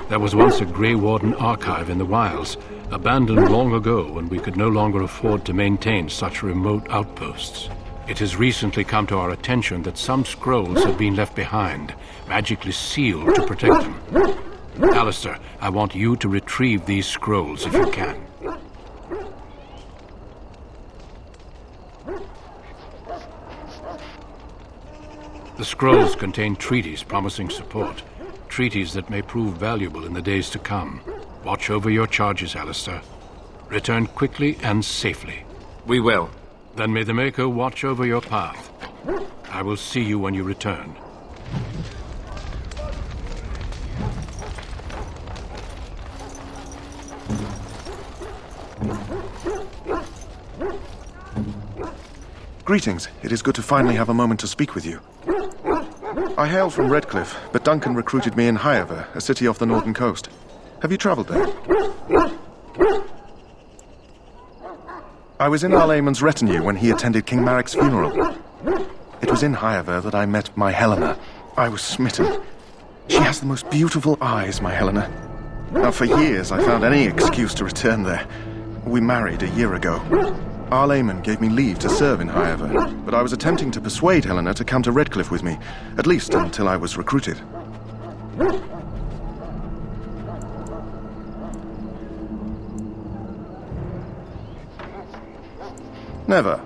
There was once a Grey Warden archive in the wilds, abandoned long ago when we could no longer afford to maintain such remote outposts. It has recently come to our attention that some scrolls have been left behind, magically sealed to protect them. Alistair, I want you to retrieve these scrolls if you can. The scrolls contain treaties promising support, treaties that may prove valuable in the days to come. Watch over your charges, Alistair. Return quickly and safely. We will. Then may the Maker watch over your path. I will see you when you return. Greetings. It is good to finally have a moment to speak with you. I hail from Redcliffe, but Duncan recruited me in Highever, a city off the northern coast. Have you travelled there? I was in Arlayman's retinue when he attended King Maric's funeral. It was in Highever that I met my Helena. I was smitten. She has the most beautiful eyes, my Helena. Now, for years I found any excuse to return there. We married a year ago. Arlayman gave me leave to serve in Highever, but I was attempting to persuade Helena to come to Redcliffe with me, at least until I was recruited. Never.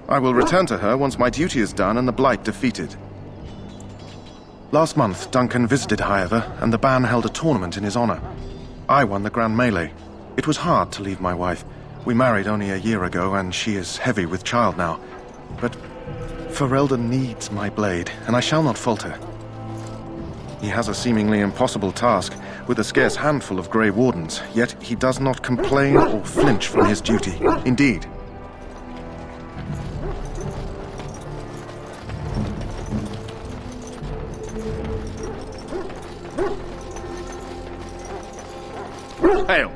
I will return to her once my duty is done and the Blight defeated. Last month, Duncan visited Highever, and the band held a tournament in his honor. I won the Grand Melee. It was hard to leave my wife. We married only a year ago, and she is heavy with child now. But Ferelden needs my blade, and I shall not falter. He has a seemingly impossible task, with a scarce handful of Grey Wardens, yet he does not complain or flinch from his duty. Indeed. Hail.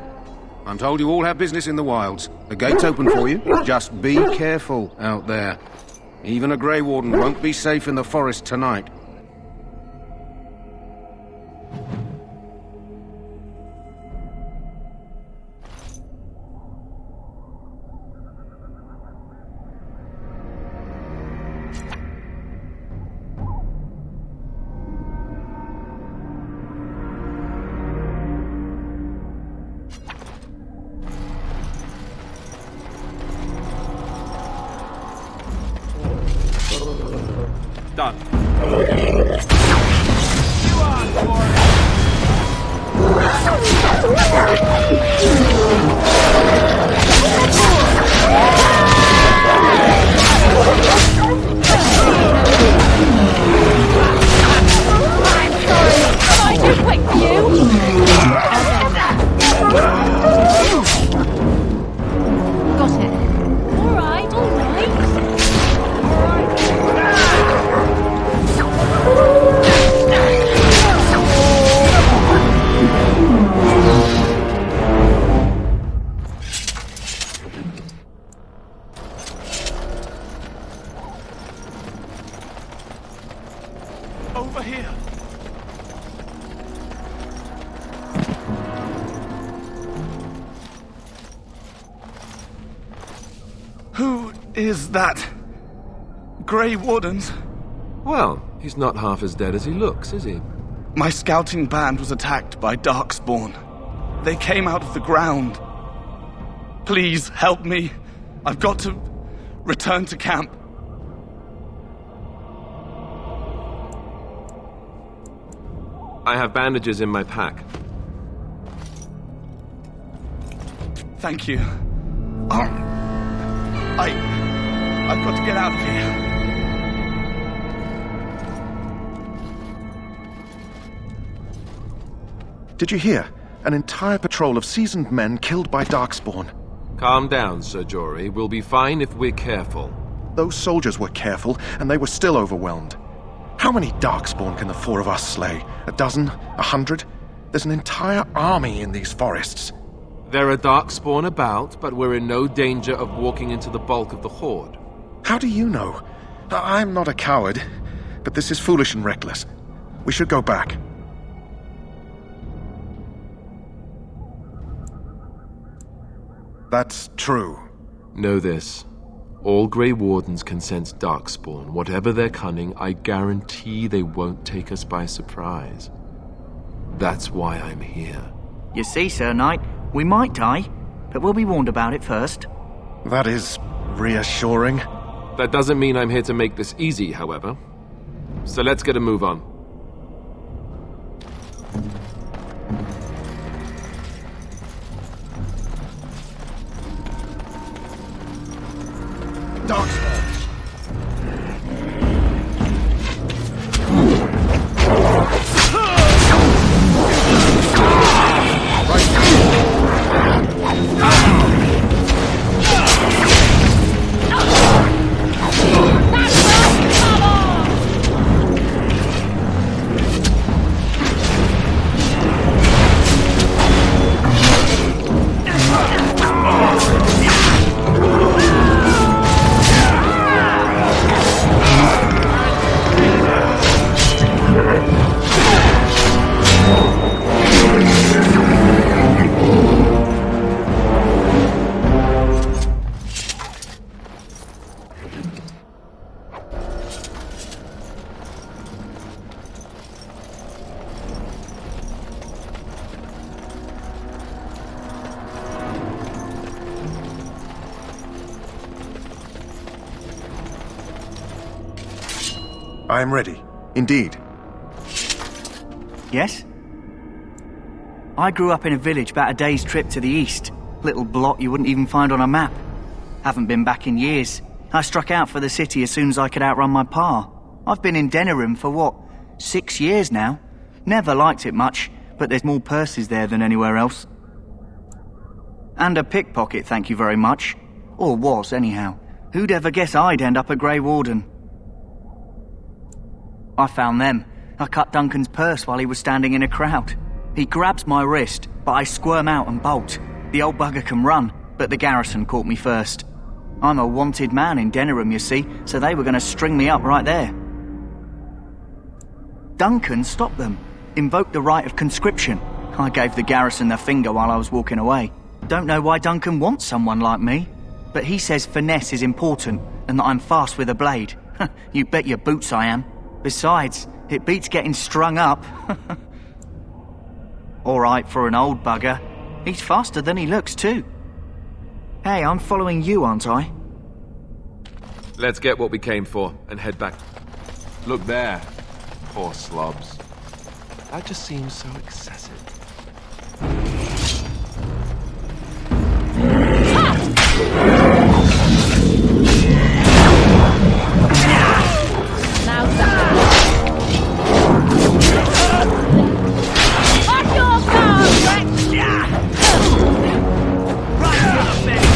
I'm told you all have business in the wilds. The gate's open for you. Just be careful out there. Even a Grey Warden won't be safe in the forest tonight. Over here. Who is that? Grey Wardens? Well, he's not half as dead as he looks, is he? My scouting band was attacked by Darkspawn. They came out of the ground. Please help me. I've got to return to camp. I have bandages in my pack. Thank you. I've got to get out of here. Did you hear? An entire patrol of seasoned men killed by Darkspawn. Calm down, Sir Jory. We'll be fine if we're careful. Those soldiers were careful, and they were still overwhelmed. How many Darkspawn can the four of us slay? A dozen? 100? There's an entire army in these forests. There are Darkspawn about, but we're in no danger of walking into the bulk of the Horde. How do you know? I'm not a coward, but this is foolish and reckless. We should go back. That's true. Know this. All Grey Wardens can sense Darkspawn. Whatever their cunning, I guarantee they won't take us by surprise. That's why I'm here. You see, Sir Knight, we might die, but we'll be warned about it first. That is reassuring. That doesn't mean I'm here to make this easy, however. So let's get a move on. I am ready. Indeed. Yes? I grew up in a village about a day's trip to the east. Little blot you wouldn't even find on a map. Haven't been back in years. I struck out for the city as soon as I could outrun my pa. I've been in Denerim for what, 6 years now? Never liked it much, but there's more purses there than anywhere else. And a pickpocket, thank you very much. Or was, anyhow. Who'd ever guess I'd end up a Grey Warden? I found them. I cut Duncan's purse while he was standing in a crowd. He grabs my wrist, but I squirm out and bolt. The old bugger can run, but the garrison caught me first. I'm a wanted man in Denerim, you see, so they were going to string me up right there. Duncan stopped them, invoked the right of conscription. I gave the garrison the finger while I was walking away. Don't know why Duncan wants someone like me, but he says finesse is important and that I'm fast with a blade. You bet your boots I am. Besides, it beats getting strung up. All right for an old bugger. He's faster than he looks, too. Hey, I'm following you, aren't I? Let's get what we came for and head back. Look there. Poor slobs. That just seems so excessive. Now that. On your guard, wretch! Right up, baby!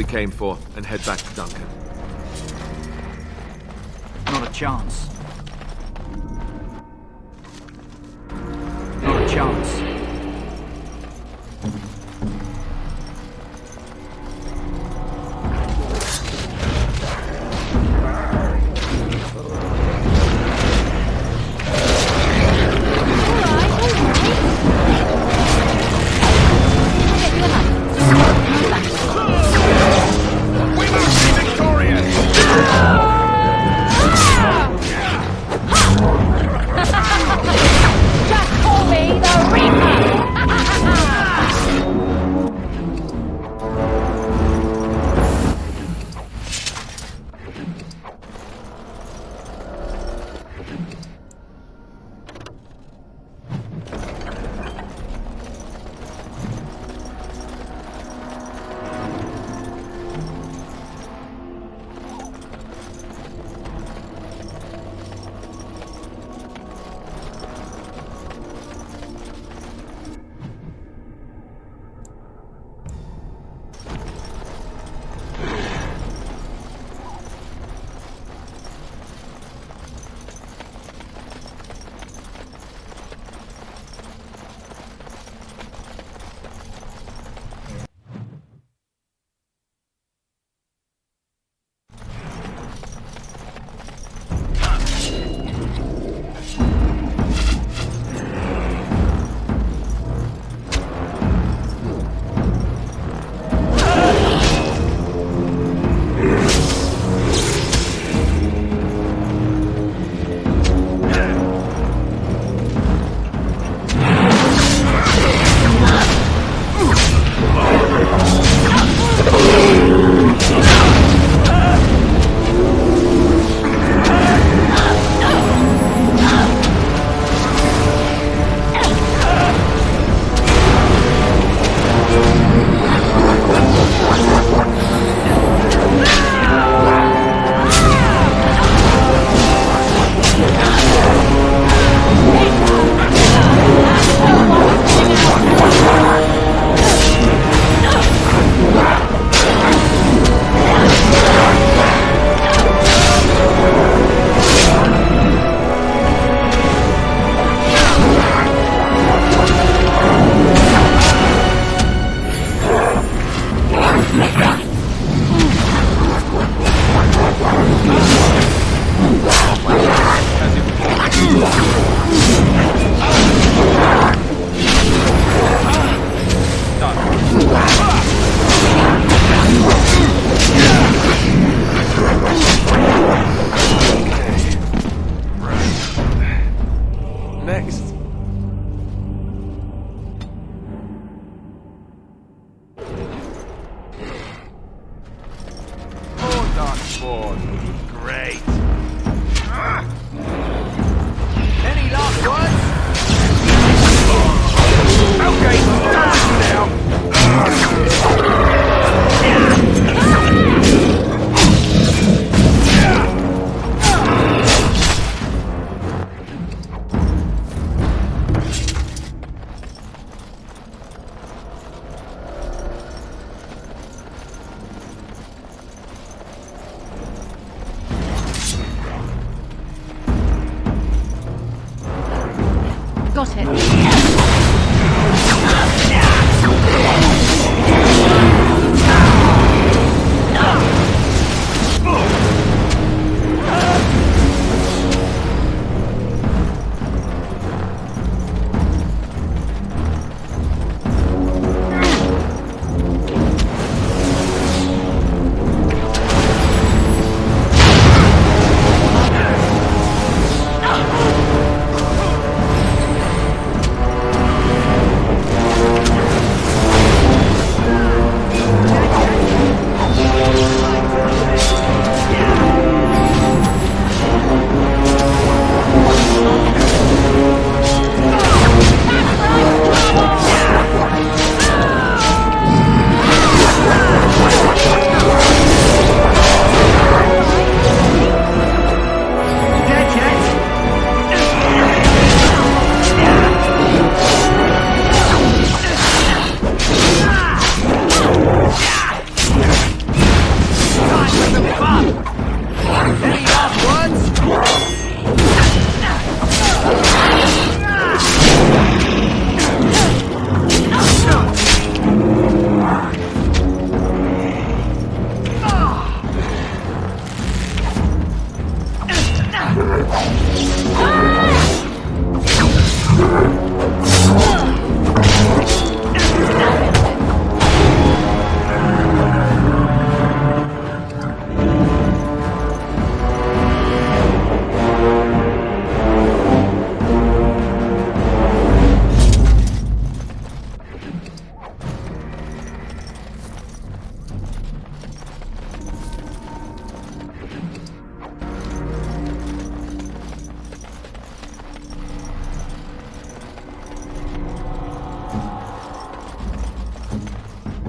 Came for and head back to Duncan. Not a chance. Not a chance.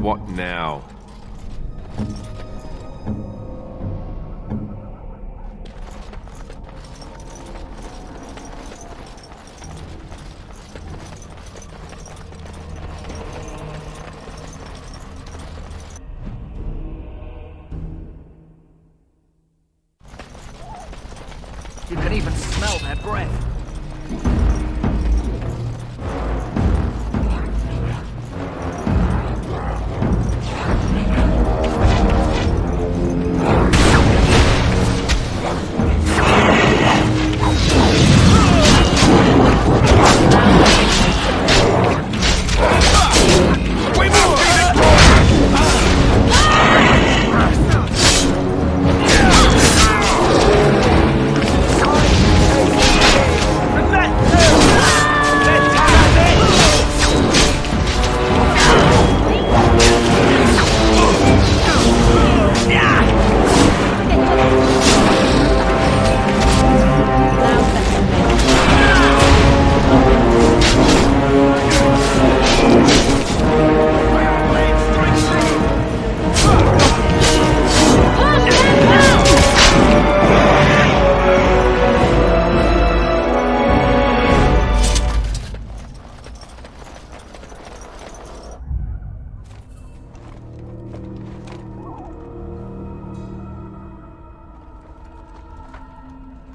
What now? You can even smell their breath.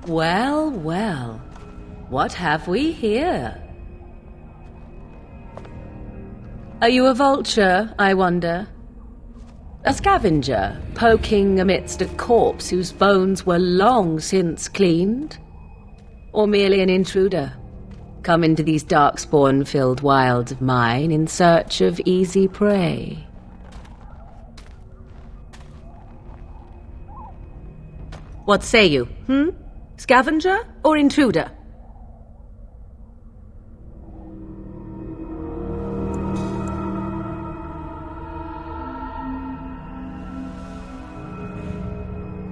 Well, well. What have we here? Are you a vulture, I wonder? A scavenger, poking amidst a corpse whose bones were long since cleaned? Or merely an intruder, come into these darkspawn-filled wilds of mine in search of easy prey? What say you, Scavenger or intruder?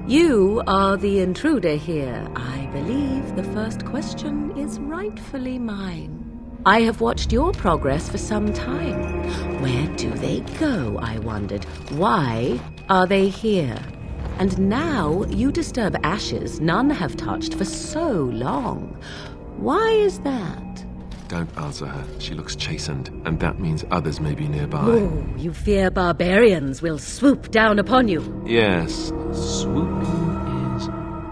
You are the intruder here. I believe the first question is rightfully mine. I have watched your progress for some time. Where do they go, I wondered. Why are they here? And now you disturb ashes none have touched for so long. Why is that? Don't answer her. She looks chastened, and that means others may be nearby. Oh, you fear barbarians will swoop down upon you. Yes, swooping is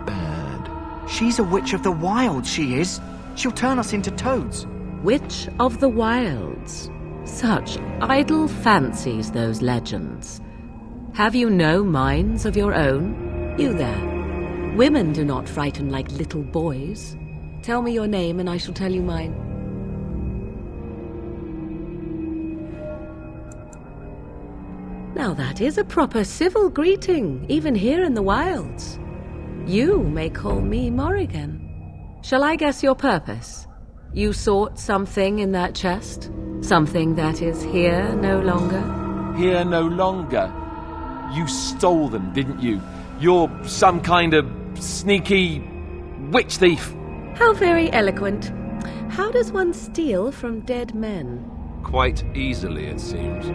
bad. She's a witch of the wilds, she is. She'll turn us into toads. Witch of the wilds. Such idle fancies, those legends. Have you no minds of your own? You there. Women do not frighten like little boys. Tell me your name and I shall tell you mine. Now that is a proper civil greeting, even here in the wilds. You may call me Morrigan. Shall I guess your purpose? You sought something in that chest? Something that is here no longer? Here no longer? You stole them, didn't you? You're some kind of sneaky witch thief. How very eloquent. How does one steal from dead men? Quite easily, it seems.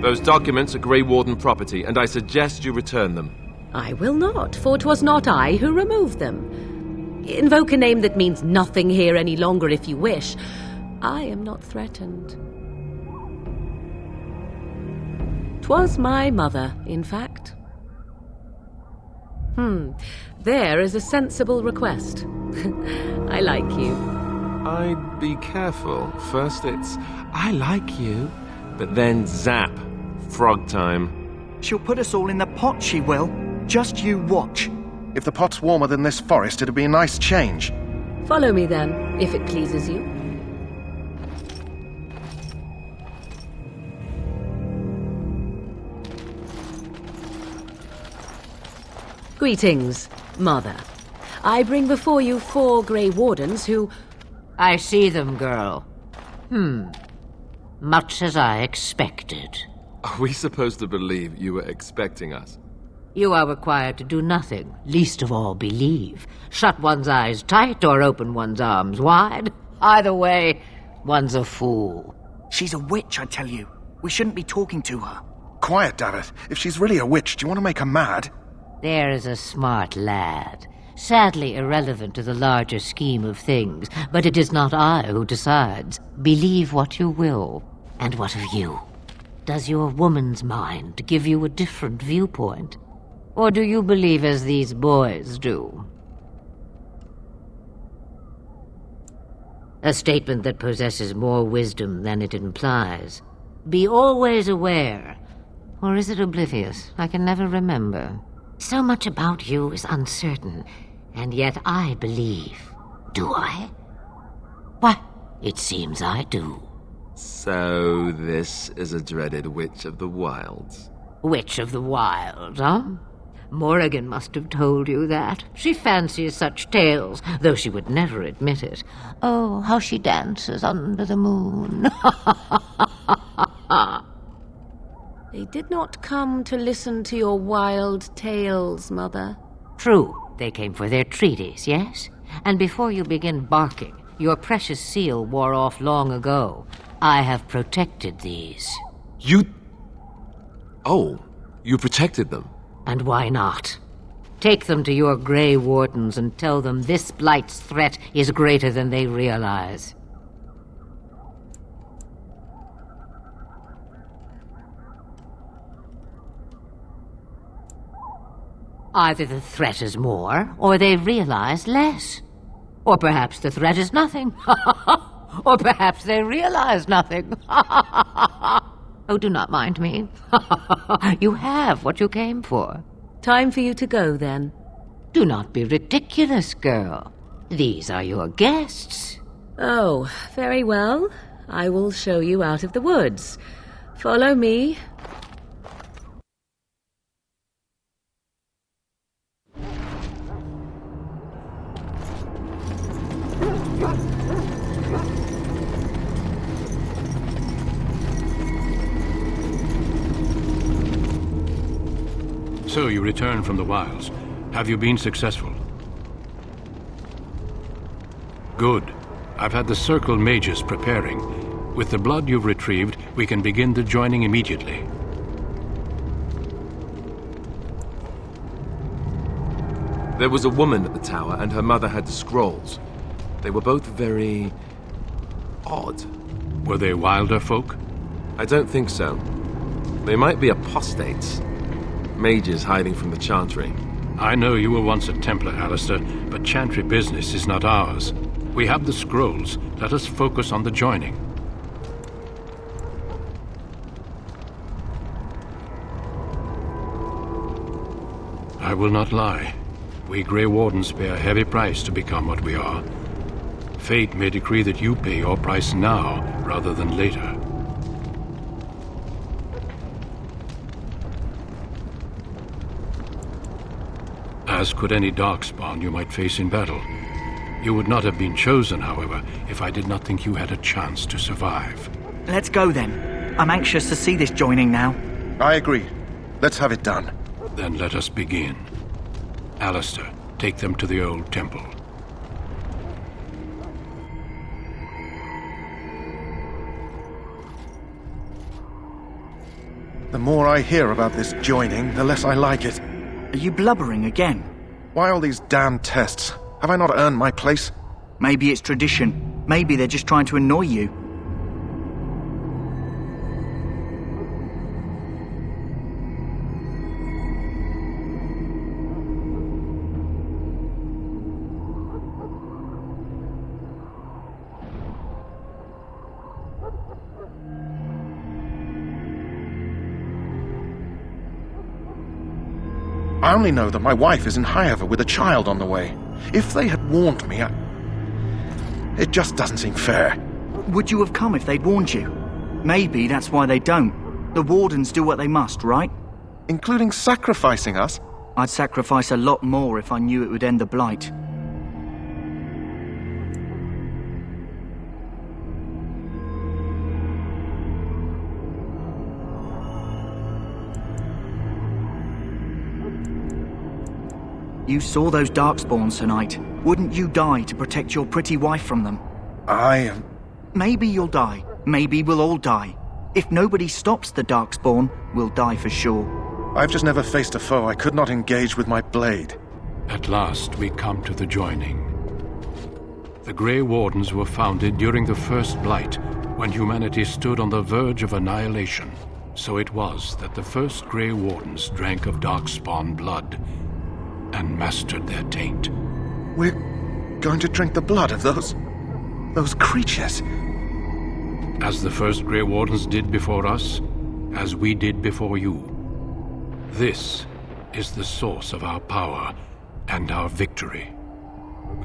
Those documents are Grey Warden property, and I suggest you return them. I will not, for 'twas not I who removed them. Invoke a name that means nothing here any longer if you wish. I am not threatened. 'Twas my mother, in fact. There is a sensible request. I like you. I'd be careful. First it's, I like you, but then zap. Frog time. She'll put us all in the pot, she will. Just you watch. If the pot's warmer than this forest, it'd be a nice change. Follow me then, if it pleases you. Greetings, Mother. I bring before you 4 Grey Wardens who... I see them, girl. Much as I expected. Are we supposed to believe you were expecting us? You are required to do nothing, least of all believe. Shut one's eyes tight or open one's arms wide. Either way, one's a fool. She's a witch, I tell you. We shouldn't be talking to her. Quiet, Davith. If she's really a witch, do you want to make her mad? There is a smart lad. Sadly irrelevant to the larger scheme of things, but it is not I who decides. Believe what you will. And what of you? Does your woman's mind give you a different viewpoint? Or do you believe as these boys do? A statement that possesses more wisdom than it implies. Be always aware. Or is it oblivious? I can never remember. So much about you is uncertain, and yet I believe. Do I? Why, it seems I do. So this is a dreaded Witch of the Wilds. Witch of the Wild, huh? Morrigan must have told you that. She fancies such tales, though she would never admit it. Oh, how she dances under the moon. They did not come to listen to your wild tales, Mother. True, they came for their treaties, yes? And before you begin barking, your precious seal wore off long ago. I have protected these. You... Oh, you protected them? And why not? Take them to your Grey Wardens and tell them this Blight's threat is greater than they realize. Either the threat is more, or they realize less. Or perhaps the threat is nothing. Or perhaps they realize nothing. Oh, do not mind me. You have what you came for. Time for you to go, then. Do not be ridiculous, girl. These are your guests. Oh, very well. I will show you out of the woods. Follow me. So you return from the wilds. Have you been successful? Good. I've had the Circle mages preparing. With the blood you've retrieved, we can begin the joining immediately. There was a woman at the tower, and her mother had the scrolls. They were both very... odd. Were they wilder folk? I don't think so. They might be apostates. Mages hiding from the Chantry. I know you were once a Templar, Alistair, but Chantry business is not ours. We have the scrolls. Let us focus on the joining. I will not lie. We Grey Wardens pay a heavy price to become what we are. Fate may decree that you pay your price now, rather than later. As could any darkspawn you might face in battle. You would not have been chosen, however, if I did not think you had a chance to survive. Let's go then. I'm anxious to see this joining now. I agree. Let's have it done. Then let us begin. Alistair, take them to the old temple. The more I hear about this joining, the less I like it. Are you blubbering again? Why all these damn tests? Have I not earned my place? Maybe it's tradition. Maybe they're just trying to annoy you. I only know that my wife is in Highever with a child on the way. If they had warned me, it just doesn't seem fair. Would you have come if they'd warned you? Maybe that's why they don't. The Wardens do what they must, right? Including sacrificing us? I'd sacrifice a lot more if I knew it would end the Blight. You saw those Darkspawns tonight. Wouldn't you die to protect your pretty wife from them? I... Maybe you'll die. Maybe we'll all die. If nobody stops the Darkspawn, we'll die for sure. I've just never faced a foe I could not engage with my blade. At last, we come to the joining. The Grey Wardens were founded during the First Blight, when humanity stood on the verge of annihilation. So it was that the first Grey Wardens drank of Darkspawn blood and mastered their taint. We're going to drink the blood of those creatures. As the first Grey Wardens did before us, as we did before you. This is the source of our power and our victory.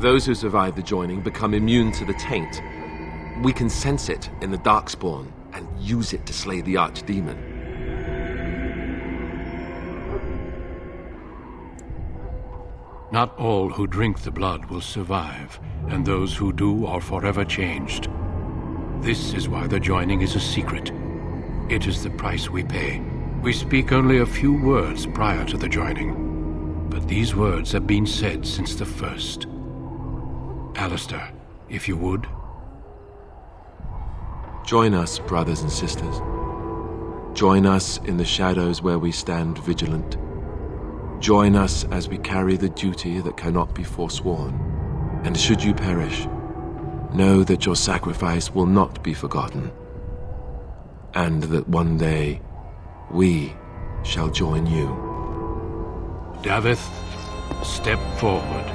Those who survive the joining become immune to the taint. We can sense it in the Darkspawn and use it to slay the Archdemon. Not all who drink the blood will survive, and those who do are forever changed. This is why the joining is a secret. It is the price we pay. We speak only a few words prior to the joining, but these words have been said since the first. Alistair, if you would. Join us, brothers and sisters. Join us in the shadows where we stand vigilant. Join us as we carry the duty that cannot be forsworn. And should you perish, know that your sacrifice will not be forgotten, and that one day we shall join you. Davith, step forward.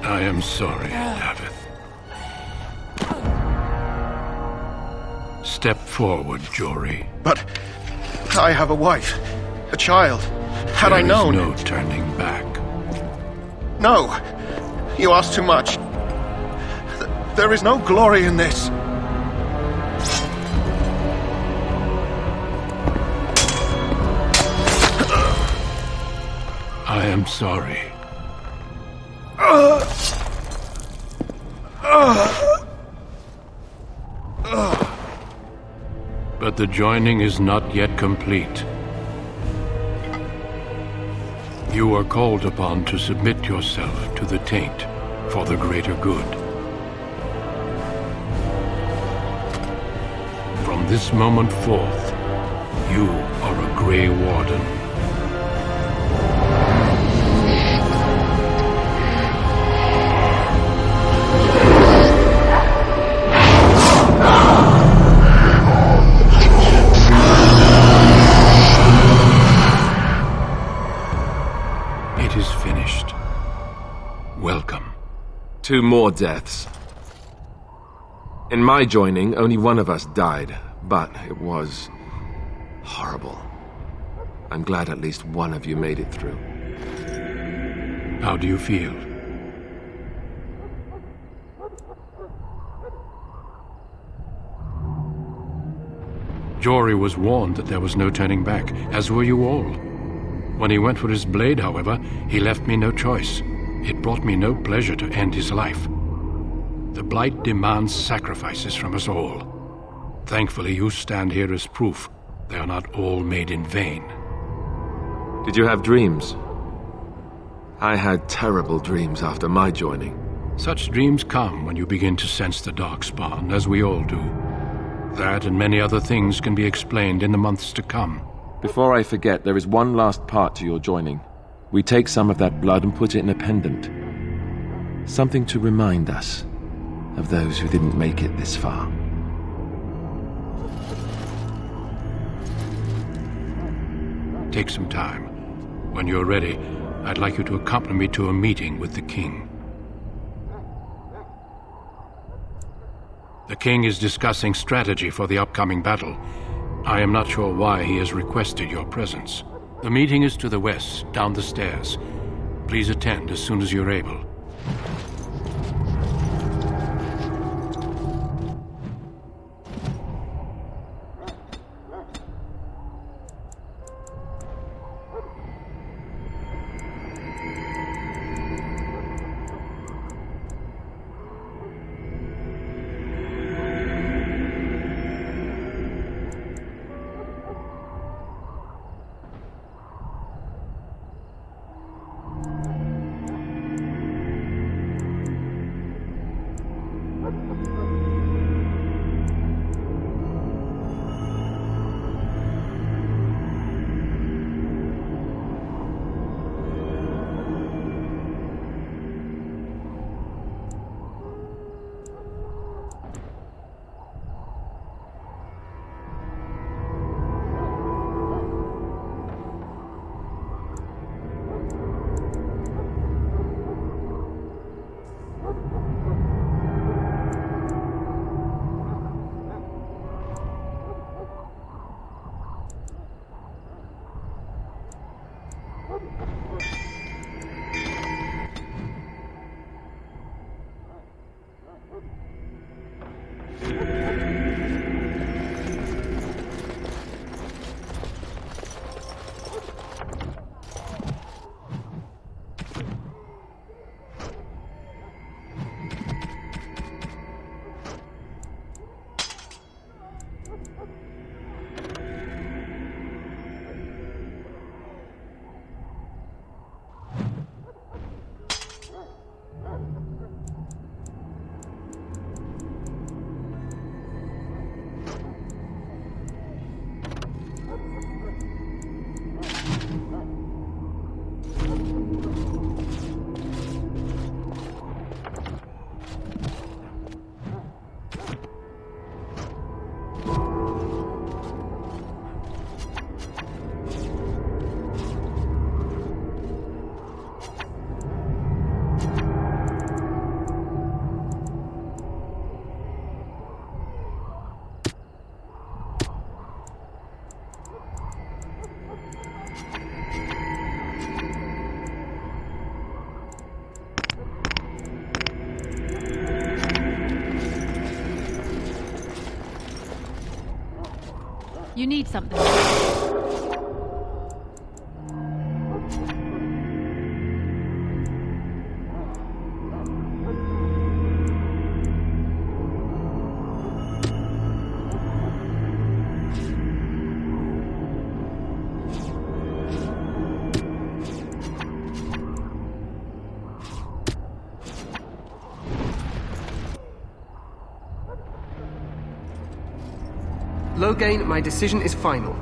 I am sorry, Davith. Step forward, Jory. But I have a wife, a child. Had I known... There is no turning back. No! You ask too much. There is no glory in this. I am sorry. But the joining is not yet complete. You are called upon to submit yourself to the taint for the greater good. From this moment forth, you are a Grey Warden. It is finished. Welcome. 2 more deaths. In my joining, only one of us died, but it was horrible. I'm glad at least one of you made it through. How do you feel? Jory was warned that there was no turning back, as were you all. When he went for his blade, however, he left me no choice. It brought me no pleasure to end his life. The Blight demands sacrifices from us all. Thankfully, you stand here as proof they are not all made in vain. Did you have dreams? I had terrible dreams after my joining. Such dreams come when you begin to sense the Darkspawn, as we all do. That and many other things can be explained in the months to come. Before I forget, there is one last part to your joining. We take some of that blood and put it in a pendant. Something to remind us of those who didn't make it this far. Take some time. When you're ready, I'd like you to accompany me to a meeting with the king. The king is discussing strategy for the upcoming battle. I am not sure why he has requested your presence. The meeting is to the west, down the stairs. Please attend as soon as you're able. You need something. Loghain, my decision is final.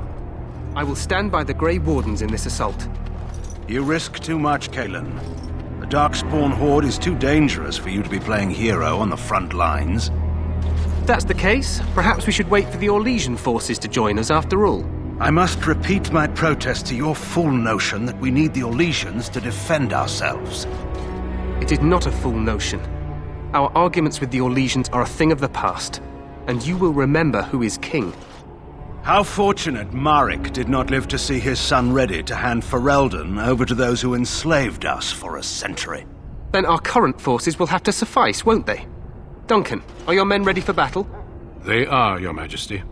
I will stand by the Grey Wardens in this assault. You risk too much, Cailan. The Darkspawn Horde is too dangerous for you to be playing hero on the front lines. If that's the case, perhaps we should wait for the Orlesian forces to join us after all. I must repeat my protest to your fool notion that we need the Orlesians to defend ourselves. It is not a fool notion. Our arguments with the Orlesians are a thing of the past, and you will remember who is king. How fortunate Marek did not live to see his son ready to hand Ferelden over to those who enslaved us for a century. Then our current forces will have to suffice, won't they? Duncan, are your men ready for battle? They are, Your Majesty.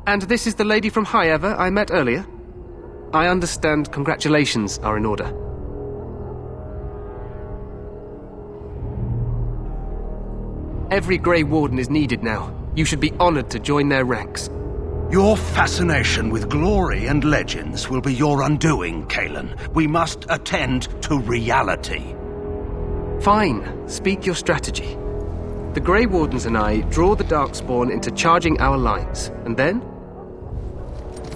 And this is the lady from Highever I met earlier? I understand congratulations are in order. Every Grey Warden is needed now. You should be honored to join their ranks. Your fascination with glory and legends will be your undoing, Cailan. We must attend to reality. Fine. Speak your strategy. The Grey Wardens and I draw the Darkspawn into charging our lines, and then?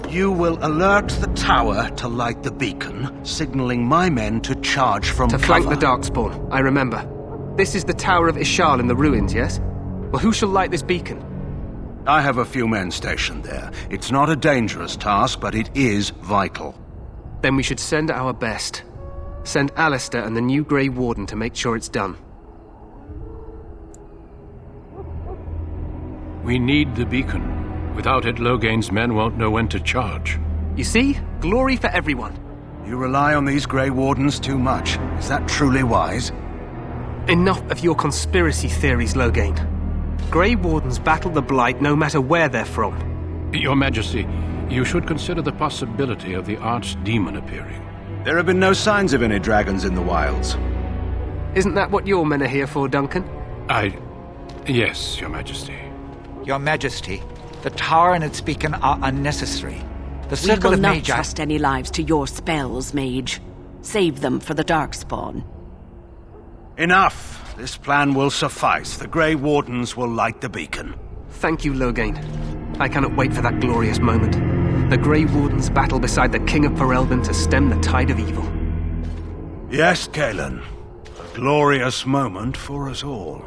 You will alert the tower to light the beacon, signaling my men to charge from cover. To flank the Darkspawn, I remember. This is the Tower of Ishal in the ruins, yes? Well, who shall light this beacon? I have a few men stationed there. It's not a dangerous task, but it is vital. Then we should send our best. Send Alistair and the new Grey Warden to make sure it's done. We need the beacon. Without it, Loghain's men won't know when to charge. You see? Glory for everyone. You rely on these Grey Wardens too much. Is that truly wise? Enough of your conspiracy theories, Loghain. Grey Wardens battle the Blight no matter where they're from. Your Majesty, you should consider the possibility of the Archdemon appearing. There have been no signs of any dragons in the wilds. Isn't that what your men are here for, Duncan? Yes, Your Majesty. Your Majesty, the tower and its beacon are unnecessary. The We circle will of not Magi... trust any lives to your spells, mage. Save them for the Darkspawn. Enough! This plan will suffice. The Grey Wardens will light the beacon. Thank you, Loghain. I cannot wait for that glorious moment. The Grey Wardens battle beside the King of Ferelden to stem the tide of evil. Yes, Cailan. A glorious moment for us all.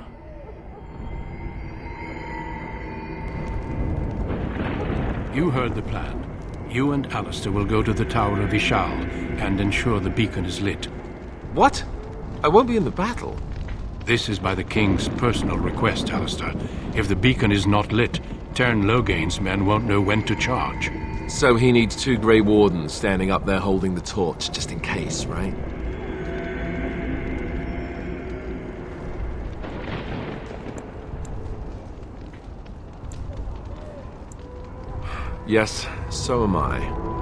You heard the plan. You and Alistair will go to the Tower of Ishal and ensure the beacon is lit. What? I won't be in the battle. This is by the King's personal request, Alistair. If the beacon is not lit, Tern Loghain's men won't know when to charge. So he needs 2 Grey Wardens standing up there holding the torch, just in case, right? Yes, so am I.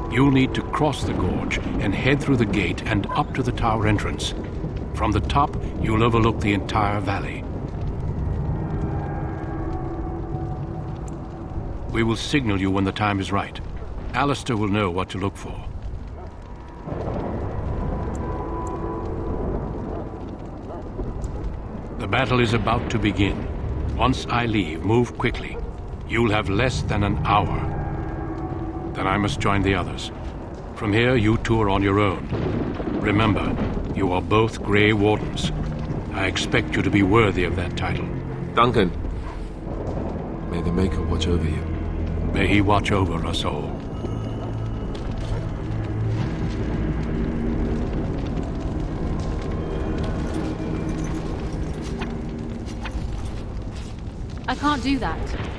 You'll need to cross the gorge and head through the gate and up to the tower entrance. From the top, you'll overlook the entire valley. We will signal you when the time is right. Alistair will know what to look for. The battle is about to begin. Once I leave, move quickly. You'll have less than an hour. Then I must join the others. From here, you two are on your own. Remember, you are both Grey Wardens. I expect you to be worthy of that title. Duncan, may the Maker watch over you. May he watch over us all. I can't do that.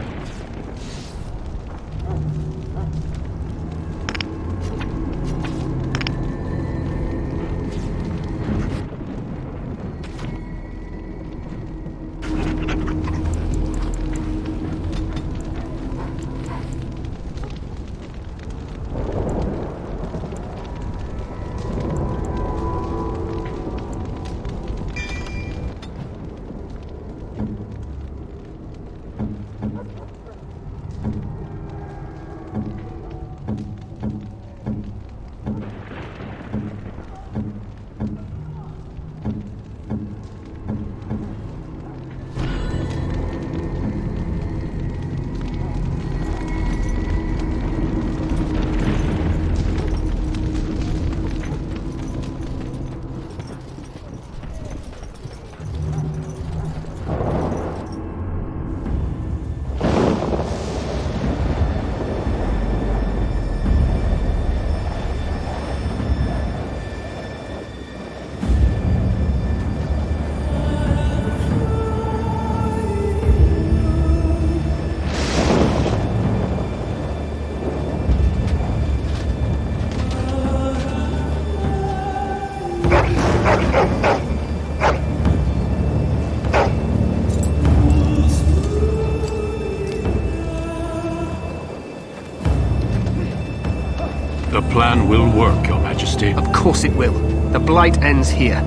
The plan will work, Your Majesty. Of course it will. The Blight ends here.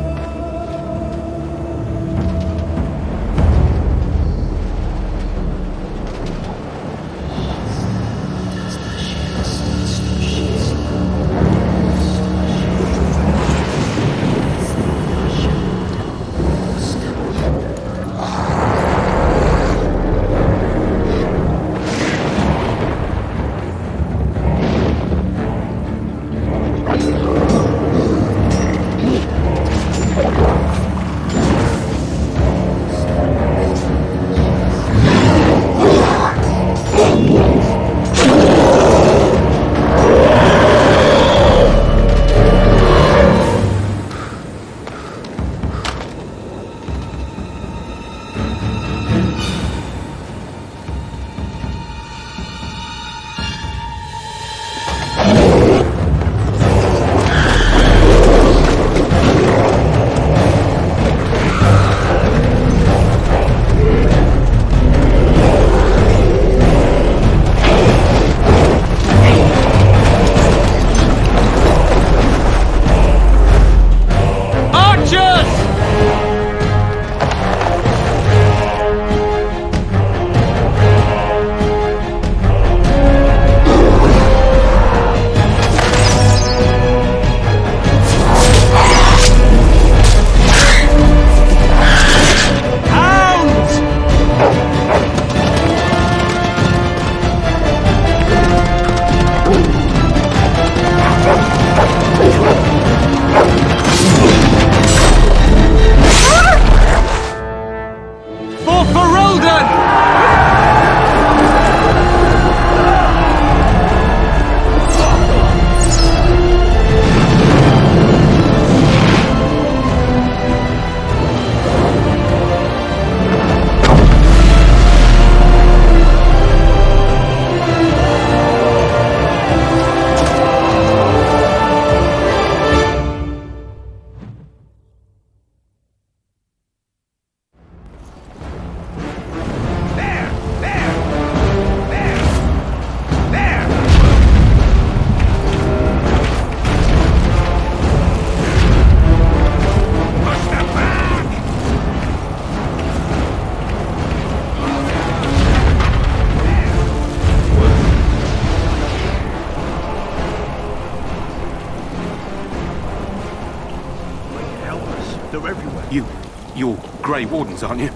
You're Grey Wardens, aren't you?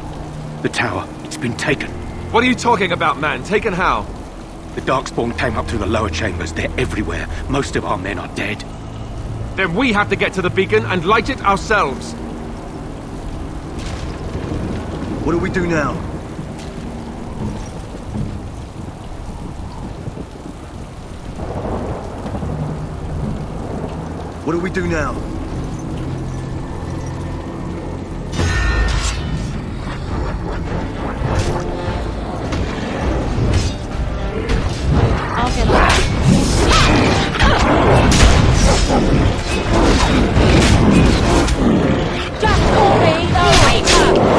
The tower, it's been taken. What are you talking about, man? Taken how? The Darkspawn came up through the lower chambers. They're everywhere. Most of our men are dead. Then we have to get to the beacon and light it ourselves. What do we do now? What do we do now? I'll get on. Just call me the Reaper!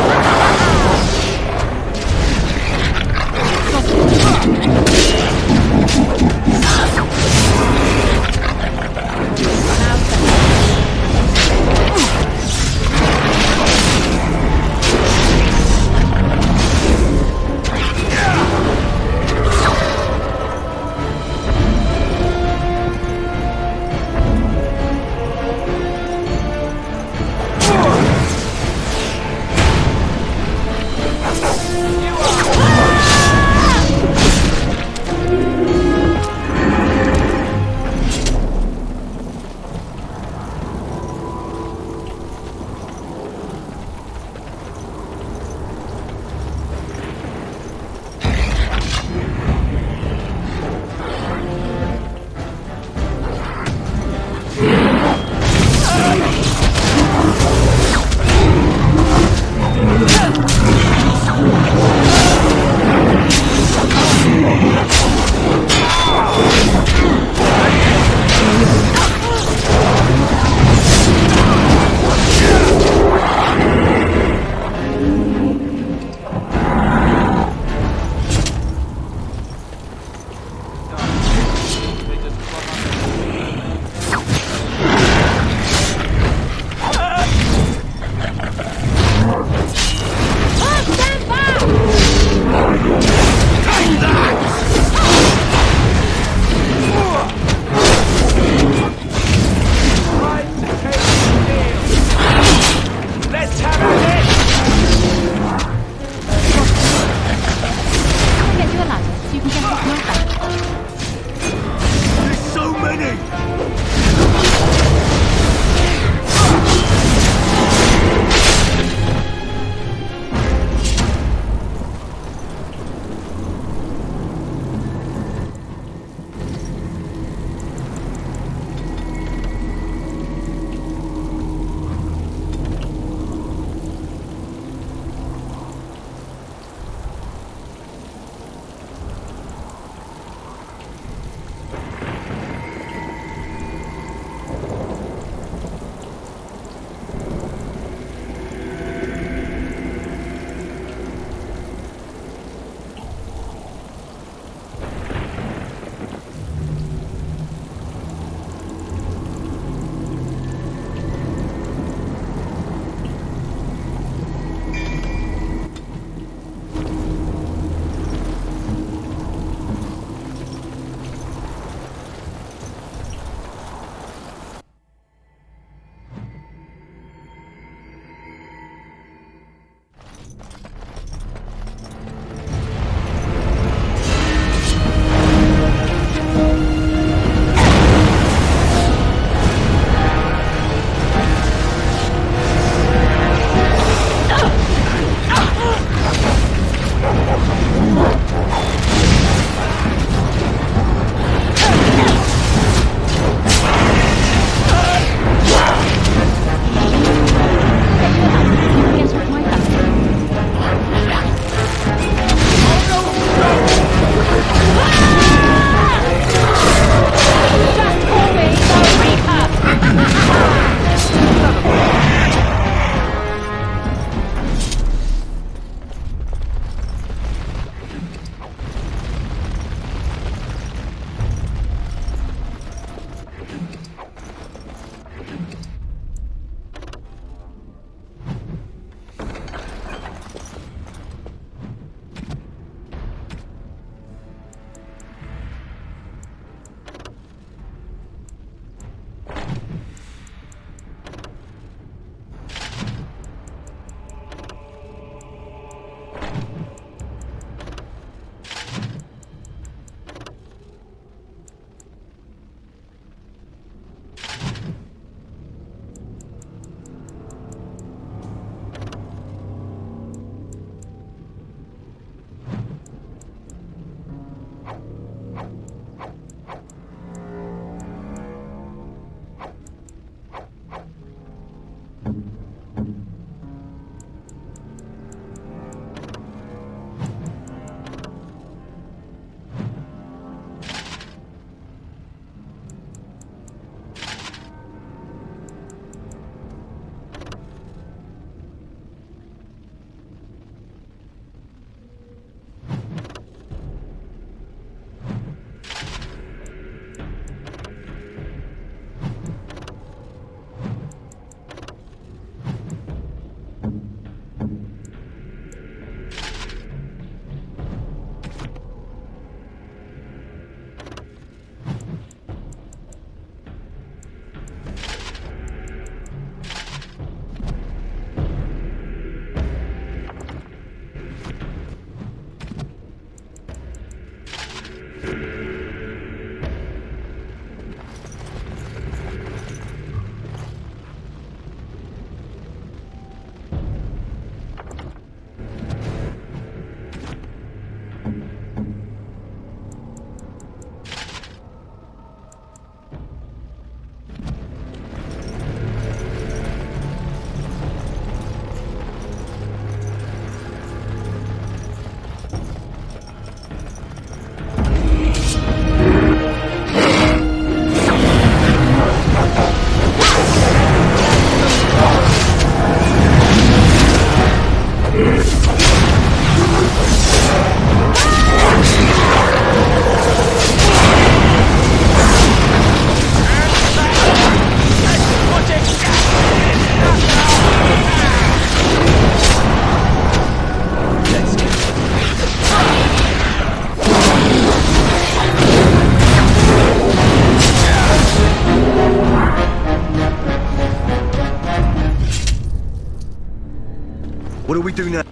What do we do now?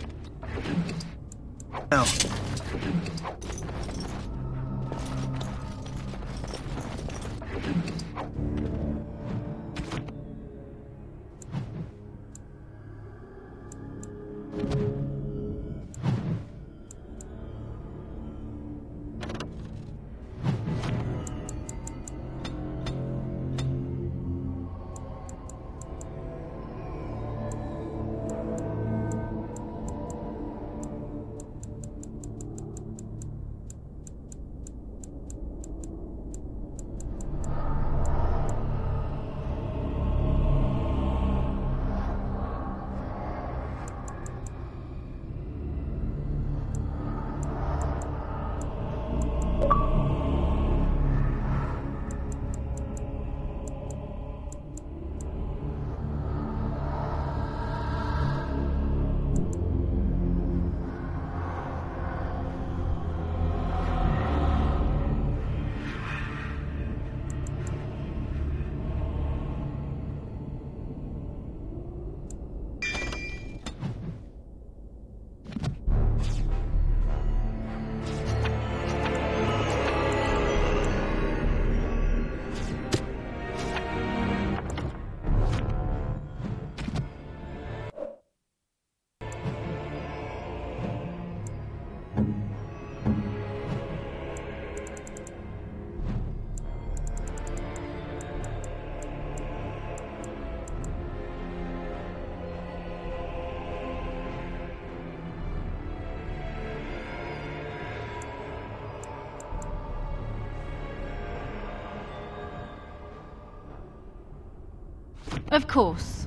Of course.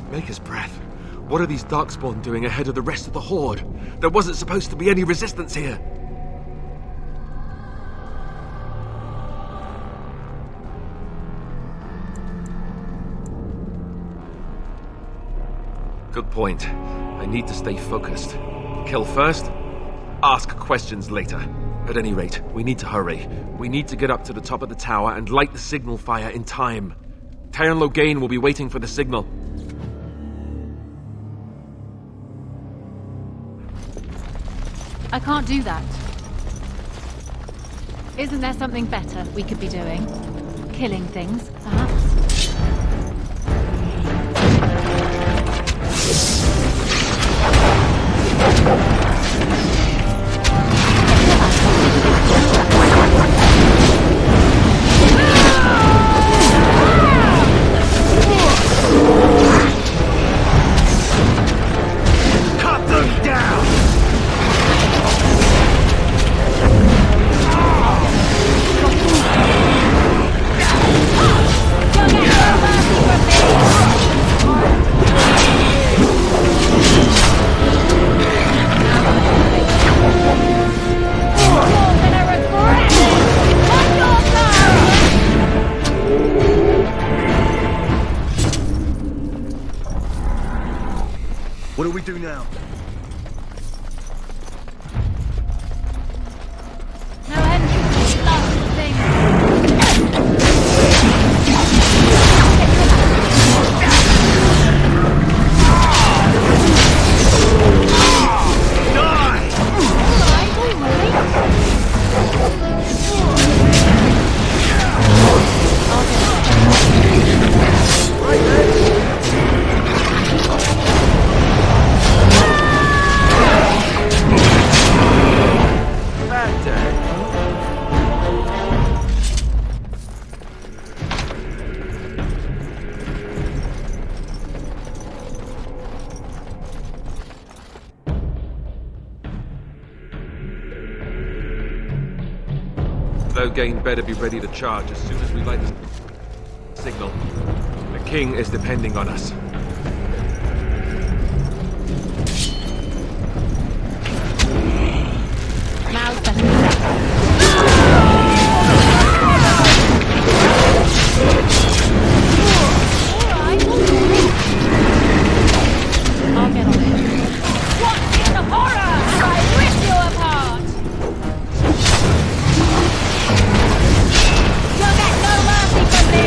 Maker's breath. What are these Darkspawn doing ahead of the rest of the Horde? There wasn't supposed to be any resistance here. Good point. I need to stay focused. Kill first, ask questions later. At any rate, we need to hurry. We need to get up to the top of the tower and light the signal fire in time. Teyrn Loghain will be waiting for the signal. I can't do that. Isn't there something better we could be doing? Killing things, perhaps? Cut them down! Loghain better be ready to charge as soon as we light the signal. The king is depending on us. Now's better than that. I'll get on it. Watch the horror as I rip you apart! You'll get no mercy from me!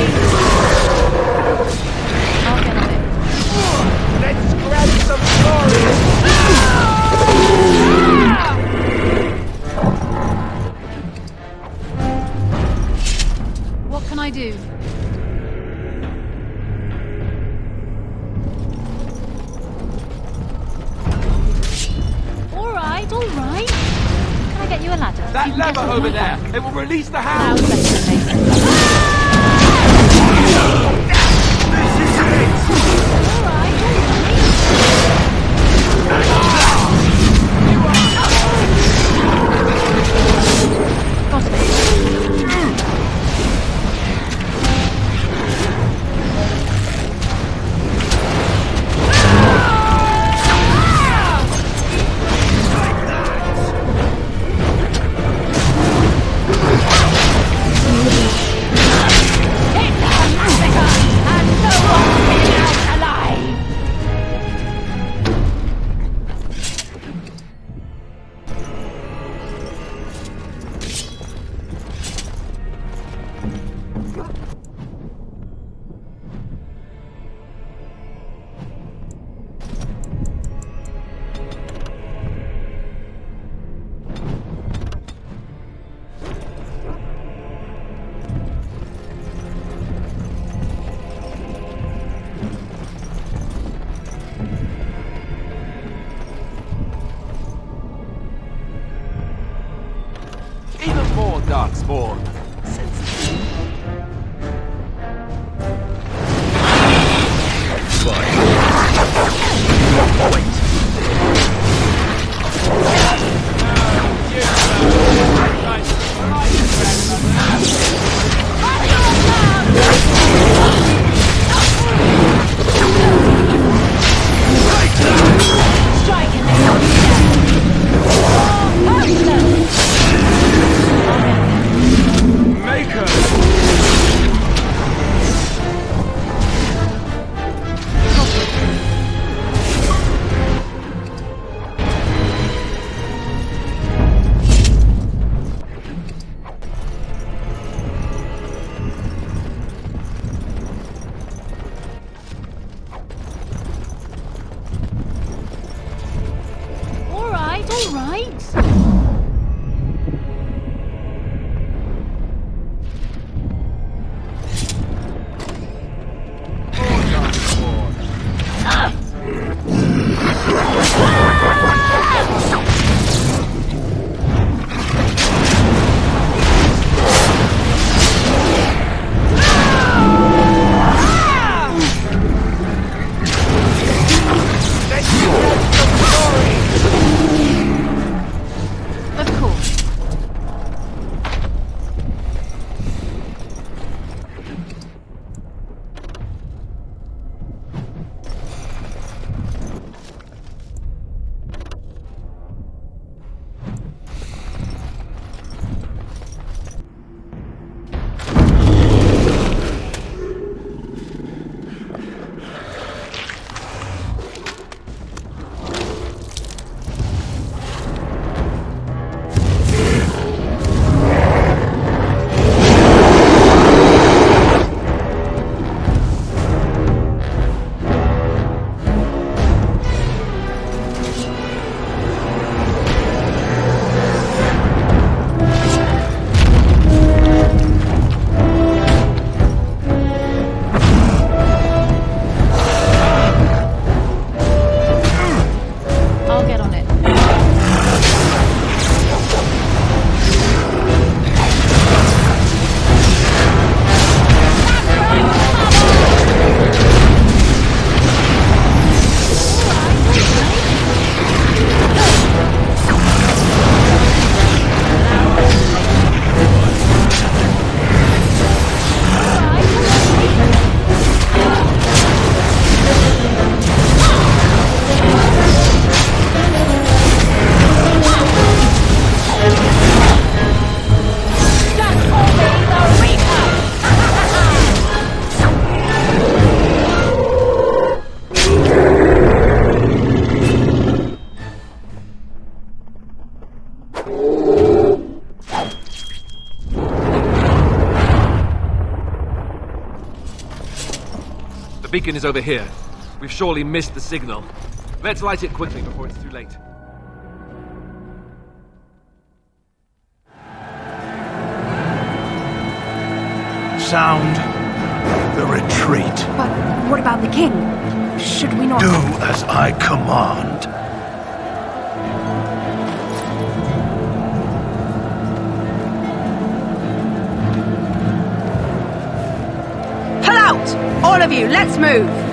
I'll get on it. Let's grab some glory! What can I do? All right. Can I get you a ladder? That You can get lever on over my there! back. It will release the hound! Now's better than later. Even more darkspawn. All right. The beacon is over here. We've surely missed the signal. Let's light it quickly before it's too late. Sound the retreat. But what about the king? Should we not... Do as I command. Pull out! All of you, let's move!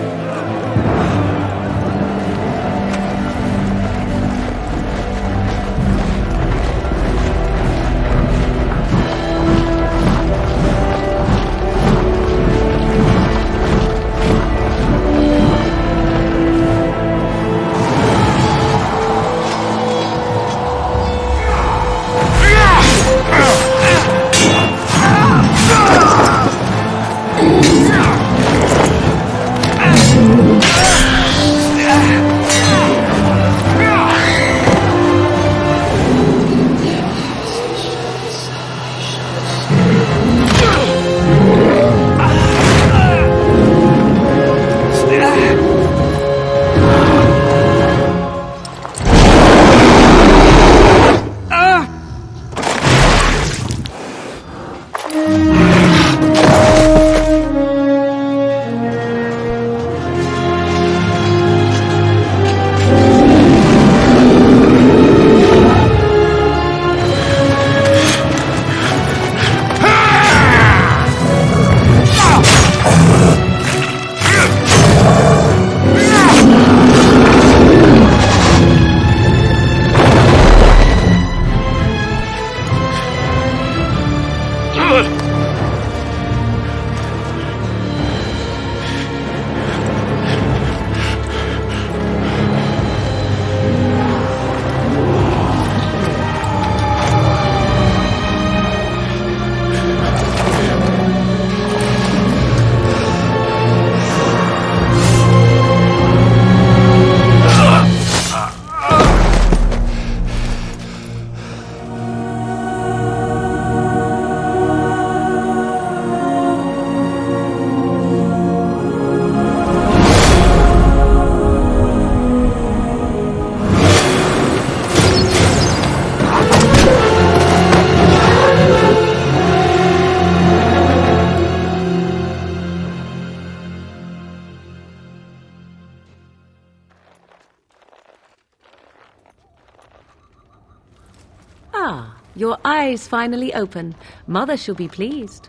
Ah, your eyes finally open. Mother shall be pleased.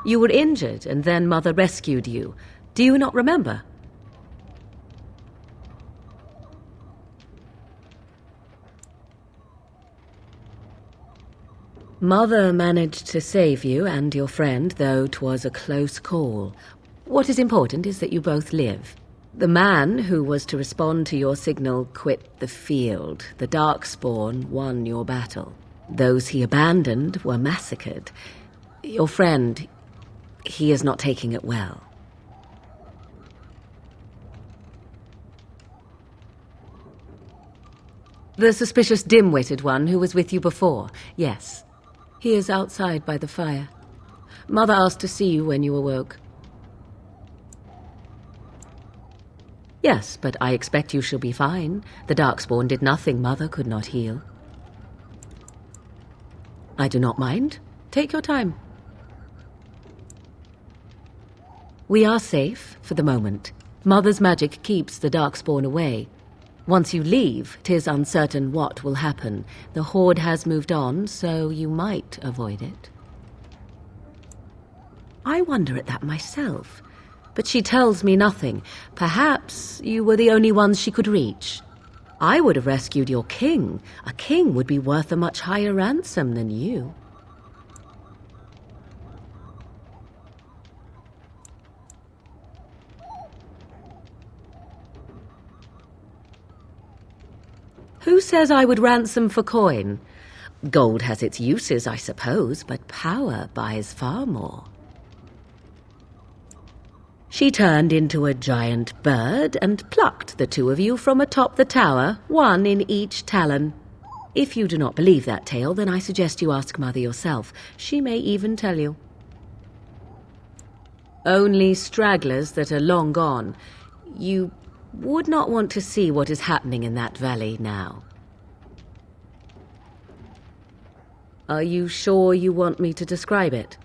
You were injured, and then Mother rescued you. Do you not remember? Mother managed to save you and your friend, though 'twas a close call. What is important is that you both live. The man who was to respond to your signal quit the field. The Darkspawn won your battle. Those he abandoned were massacred. Your friend, he is not taking it well. The suspicious dim-witted one who was with you before, yes. He is outside by the fire. Mother asked to see you when you awoke. Yes, but I expect you shall be fine. The Darkspawn did nothing Mother could not heal. I do not mind. Take your time. We are safe for the moment. Mother's magic keeps the Darkspawn away. Once you leave, 'tis uncertain what will happen. The Horde has moved on, so you might avoid it. I wonder at that myself, but she tells me nothing. Perhaps you were the only ones she could reach. I would have rescued your king. A king would be worth a much higher ransom than you. Who says I would ransom for coin? Gold has its uses, I suppose, but power buys far more. She turned into a giant bird and plucked the two of you from atop the tower, one in each talon. If you do not believe that tale, then I suggest you ask Mother yourself. She may even tell you. Only stragglers that are long gone. You would not want to see what is happening in that valley now. Are you sure you want me to describe it?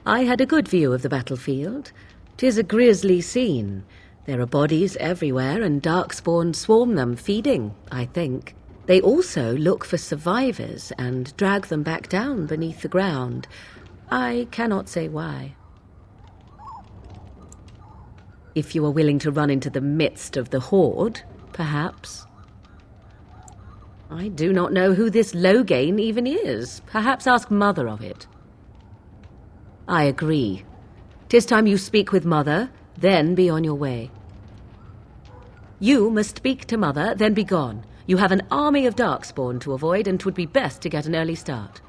I had a good view of the battlefield. 'Tis a grisly scene. There are bodies everywhere, and darkspawn swarm them, feeding, I think. They also look for survivors and drag them back down beneath the ground. I cannot say why. If you are willing to run into the midst of the horde, perhaps. I do not know who this Loghain even is. Perhaps ask Mother of it. I agree. 'Tis time you speak with Mother, then be on your way. You must speak to Mother, then be gone. You have an army of darkspawn to avoid, and 'twould be best to get an early start.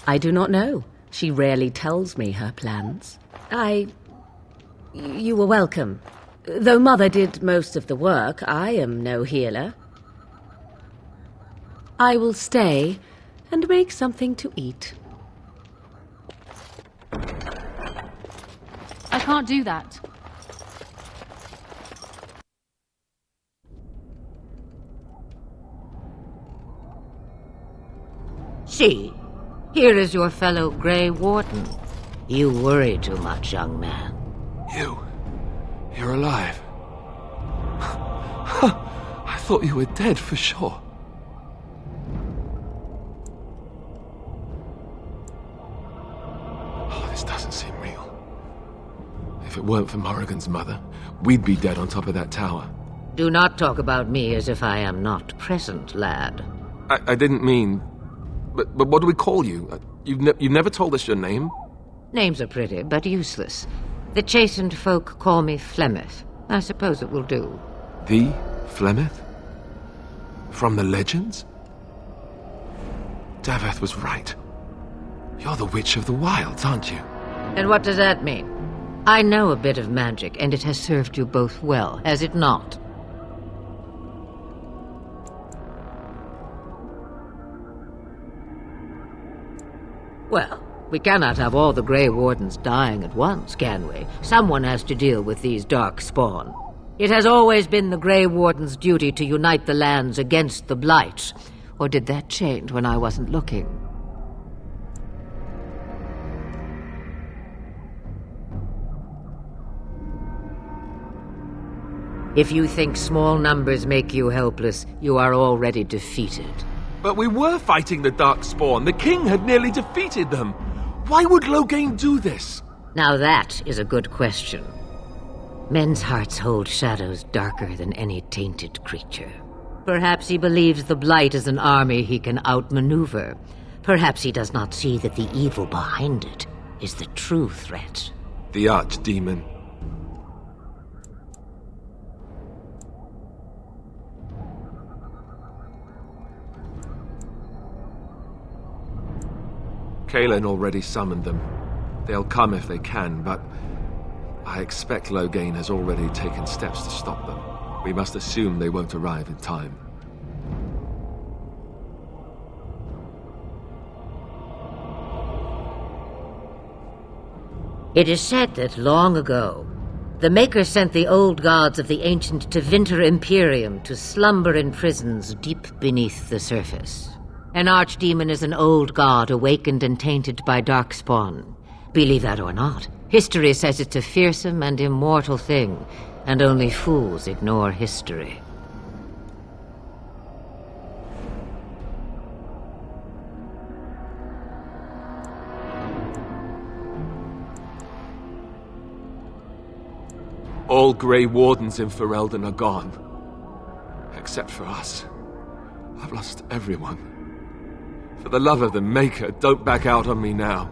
I do not know. She rarely tells me her plans. You were welcome. Though Mother did most of the work, I am no healer. I will stay and make something to eat. I can't do that. See, here is your fellow Grey Warden. You worry too much, young man. You're alive. I thought you were dead for sure. Oh, this doesn't seem real. If it weren't for Morrigan's mother, we'd be dead on top of that tower. Do not talk about me as if I am not present, lad. I didn't mean... But what do we call you? You've never told us your name? Names are pretty, but useless. The chastened folk call me Flemeth. I suppose it will do. The Flemeth? From the legends? Daveth was right. You're the Witch of the Wilds, aren't you? And what does that mean? I know a bit of magic, and it has served you both well, has it not? Well, we cannot have all the Grey Wardens dying at once, can we? Someone has to deal with these dark spawn. It has always been the Grey Warden's duty to unite the lands against the Blight. Or did that change when I wasn't looking? If you think small numbers make you helpless, you are already defeated. But we were fighting the Darkspawn. The king had nearly defeated them. Why would Loghain do this? Now that is a good question. Men's hearts hold shadows darker than any tainted creature. Perhaps he believes the Blight is an army he can outmaneuver. Perhaps he does not see that the evil behind it is the true threat. The Archdemon. Kaelin already summoned them. They'll come if they can, but I expect Loghain has already taken steps to stop them. We must assume they won't arrive in time. It is said that long ago, the Maker sent the old gods of the ancient Tevinter Imperium to slumber in prisons deep beneath the surface. An archdemon is an old god awakened and tainted by darkspawn. Believe that or not, history says it's a fearsome and immortal thing, and only fools ignore history. All Grey Wardens in Ferelden are gone. Except for us. I've lost everyone. For the love of the Maker, don't back out on me now.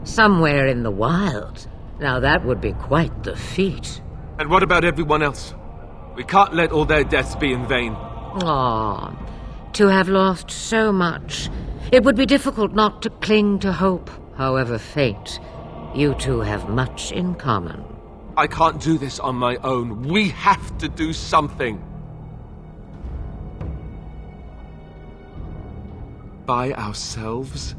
Somewhere in the wilds. Now that would be quite the feat. And what about everyone else? We can't let all their deaths be in vain. Ah, to have lost so much, it would be difficult not to cling to hope, however faint. You two have much in common. I can't do this on my own. We have to do something. By ourselves?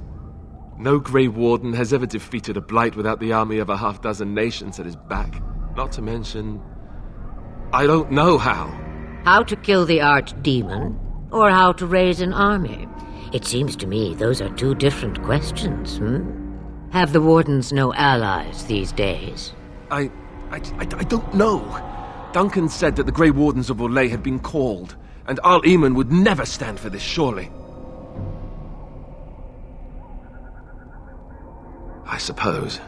No Grey Warden has ever defeated a Blight without the army of a half-dozen nations at his back. Not to mention, I don't know how. How to kill the archdemon, or how to raise an army? It seems to me those are two different questions, Have the Wardens no allies these days? I don't know. Duncan said that the Grey Wardens of Orlais had been called, and Arl Eamon would never stand for this, surely. I suppose.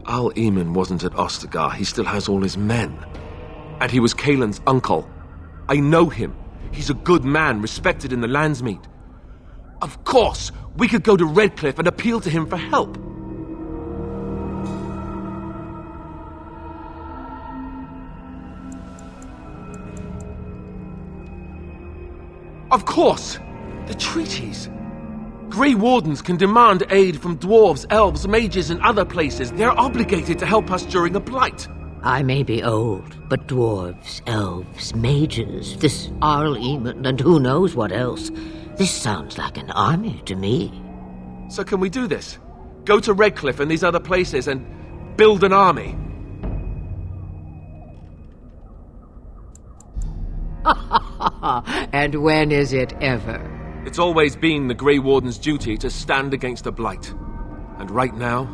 Arl Eamon wasn't at Ostagar. He still has all his men. And he was Kaelin's uncle. I know him. He's a good man, respected in the Landsmeet. Of course, we could go to Redcliffe and appeal to him for help. Of course! The treaties! Grey Wardens can demand aid from dwarves, elves, mages, and other places. They're obligated to help us during a blight. I may be old, but dwarves, elves, mages, this Arl Eamon, and who knows what else. This sounds like an army to me. So can we do this? Go to Redcliffe and these other places and build an army? And when is it ever? It's always been the Grey Warden's duty to stand against a blight. And right now,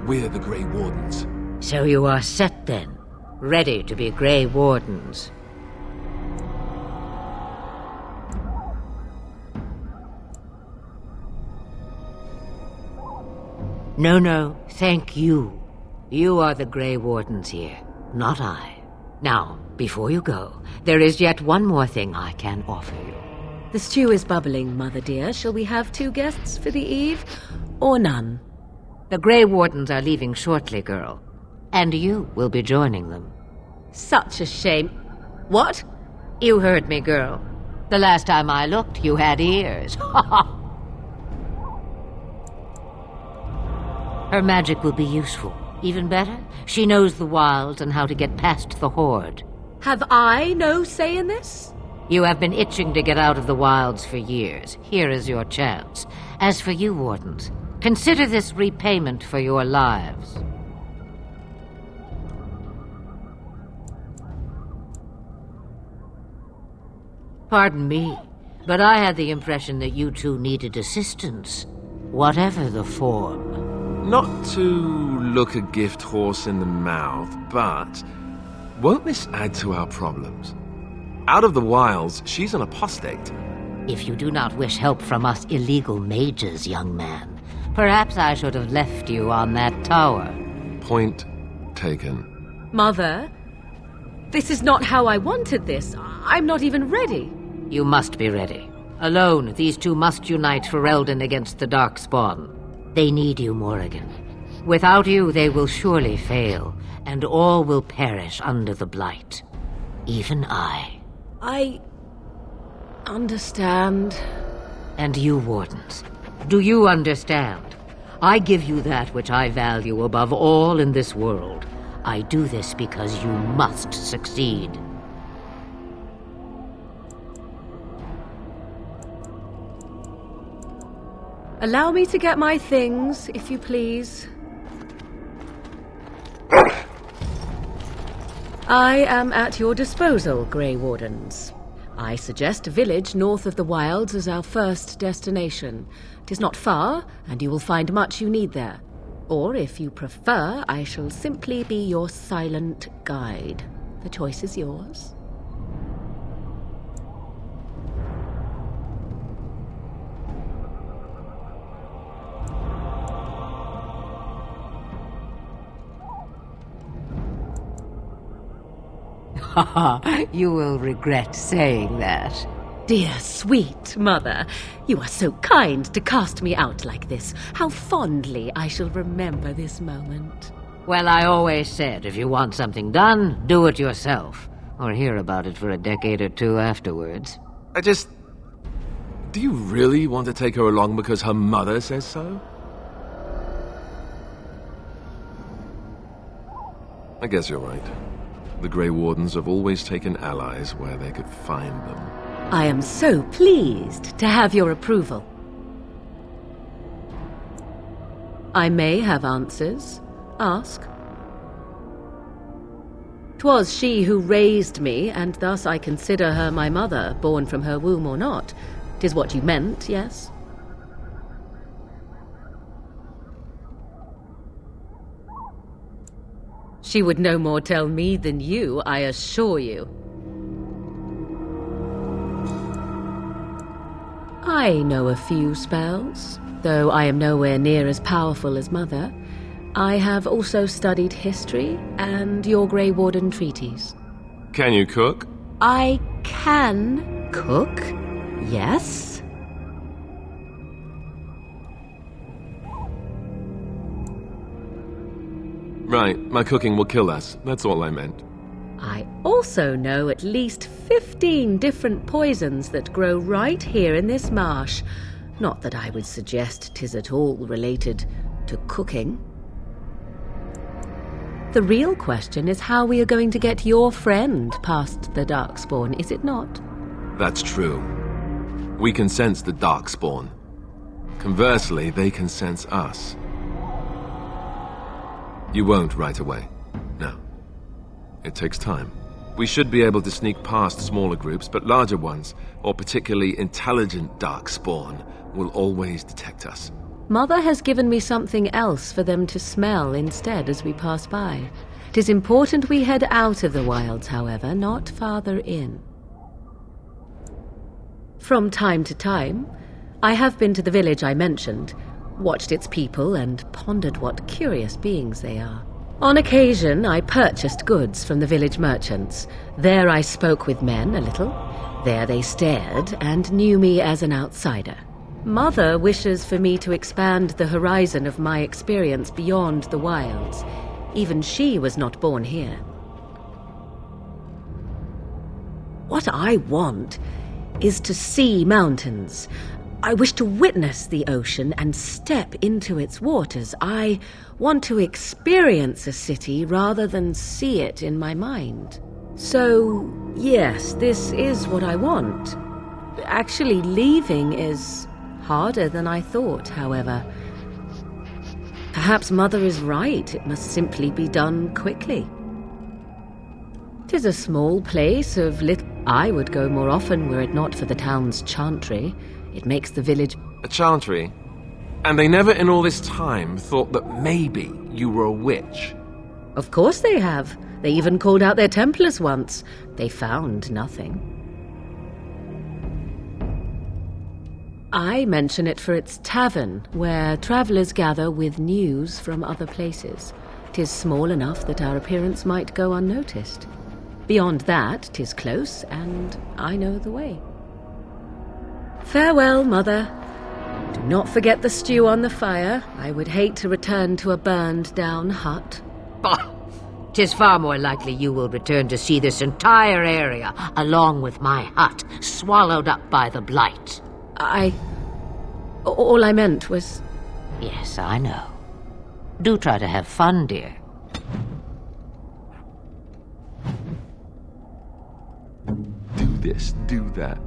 we're the Grey Wardens. So you are set then, ready to be Grey Wardens. No, thank you. You are the Grey Wardens here, not I. Now, before you go, there is yet one more thing I can offer you. The stew is bubbling, Mother dear. Shall we have 2 guests for the eve, or none? The Grey Wardens are leaving shortly, girl. And you will be joining them. Such a shame. What? You heard me, girl. The last time I looked, you had ears. Her magic will be useful. Even better, she knows the wilds and how to get past the Horde. Have I no say in this? You have been itching to get out of the wilds for years. Here is your chance. As for you, Wardens, consider this repayment for your lives. Pardon me, but I had the impression that you two needed assistance, whatever the form. Not to look a gift horse in the mouth, but won't this add to our problems? Out of the wilds, she's an apostate. If you do not wish help from us illegal mages, young man, perhaps I should have left you on that tower. Point taken. Mother, this is not how I wanted this. I'm not even ready. You must be ready. Alone, these two must unite Ferelden against the Darkspawn. They need you, Morrigan. Without you, they will surely fail, and all will perish under the Blight. Even I. I understand. And you, Wardens, do you understand? I give you that which I value above all in this world. I do this because you must succeed. Allow me to get my things, if you please. I am at your disposal, Grey Wardens. I suggest a village north of the wilds as our first destination. It is not far, and you will find much you need there. Or, if you prefer, I shall simply be your silent guide. The choice is yours. You will regret saying that. dear, sweet mother. You are so kind to cast me out like this. How fondly I shall remember this moment. Well, I always said, if you want something done, do it yourself. Or hear about it for a decade or two afterwards. Do you really want to take her along because her mother says so? I guess you're right. The Grey Wardens have always taken allies where they could find them. I am so pleased to have your approval. I may have answers. Ask. 'Twas she who raised me, and thus I consider her my mother, born from her womb or not. 'Tis what you meant, yes? She would no more tell me than you, I assure you. I know a few spells, though I am nowhere near as powerful as Mother. I have also studied history and your Grey Warden treaties. Can you cook? I can cook, yes. Right, my cooking will kill us. That's all I meant. I also know at least 15 different poisons that grow right here in this marsh. Not that I would suggest 'tis at all related to cooking. The real question is how we are going to get your friend past the Darkspawn, is it not? That's true. We can sense the Darkspawn. Conversely, they can sense us. You won't right away. No. It takes time. We should be able to sneak past smaller groups, but larger ones, or particularly intelligent Darkspawn, will always detect us. Mother has given me something else for them to smell instead as we pass by. 'Tis important we head out of the wilds, however, not farther in. From time to time, I have been to the village I mentioned, watched its people, and pondered what curious beings they are. On occasion, I purchased goods from the village merchants. There I spoke with men a little. There they stared and knew me as an outsider. Mother wishes for me to expand the horizon of my experience beyond the wilds. Even she was not born here. What I want is to see mountains. I wish to witness the ocean and step into its waters. I want to experience a city rather than see it in my mind. So, yes, this is what I want. Actually, leaving is harder than I thought, however. Perhaps Mother is right. It must simply be done quickly. 'Tis a small place of little... I would go more often were it not for the town's chantry. It makes the village... A chantry? And they never in all this time thought that maybe you were a witch? Of course they have. They even called out their Templars once. They found nothing. I mention it for its tavern, where travellers gather with news from other places. 'Tis small enough that our appearance might go unnoticed. Beyond that, 'tis close, and I know the way. Farewell, Mother. Do not forget the stew on the fire. I would hate to return to a burned-down hut. Bah! 'Tis far more likely you will return to see this entire area, along with my hut, swallowed up by the blight. All I meant was... Yes, I know. Do try to have fun, dear. Do this, do that.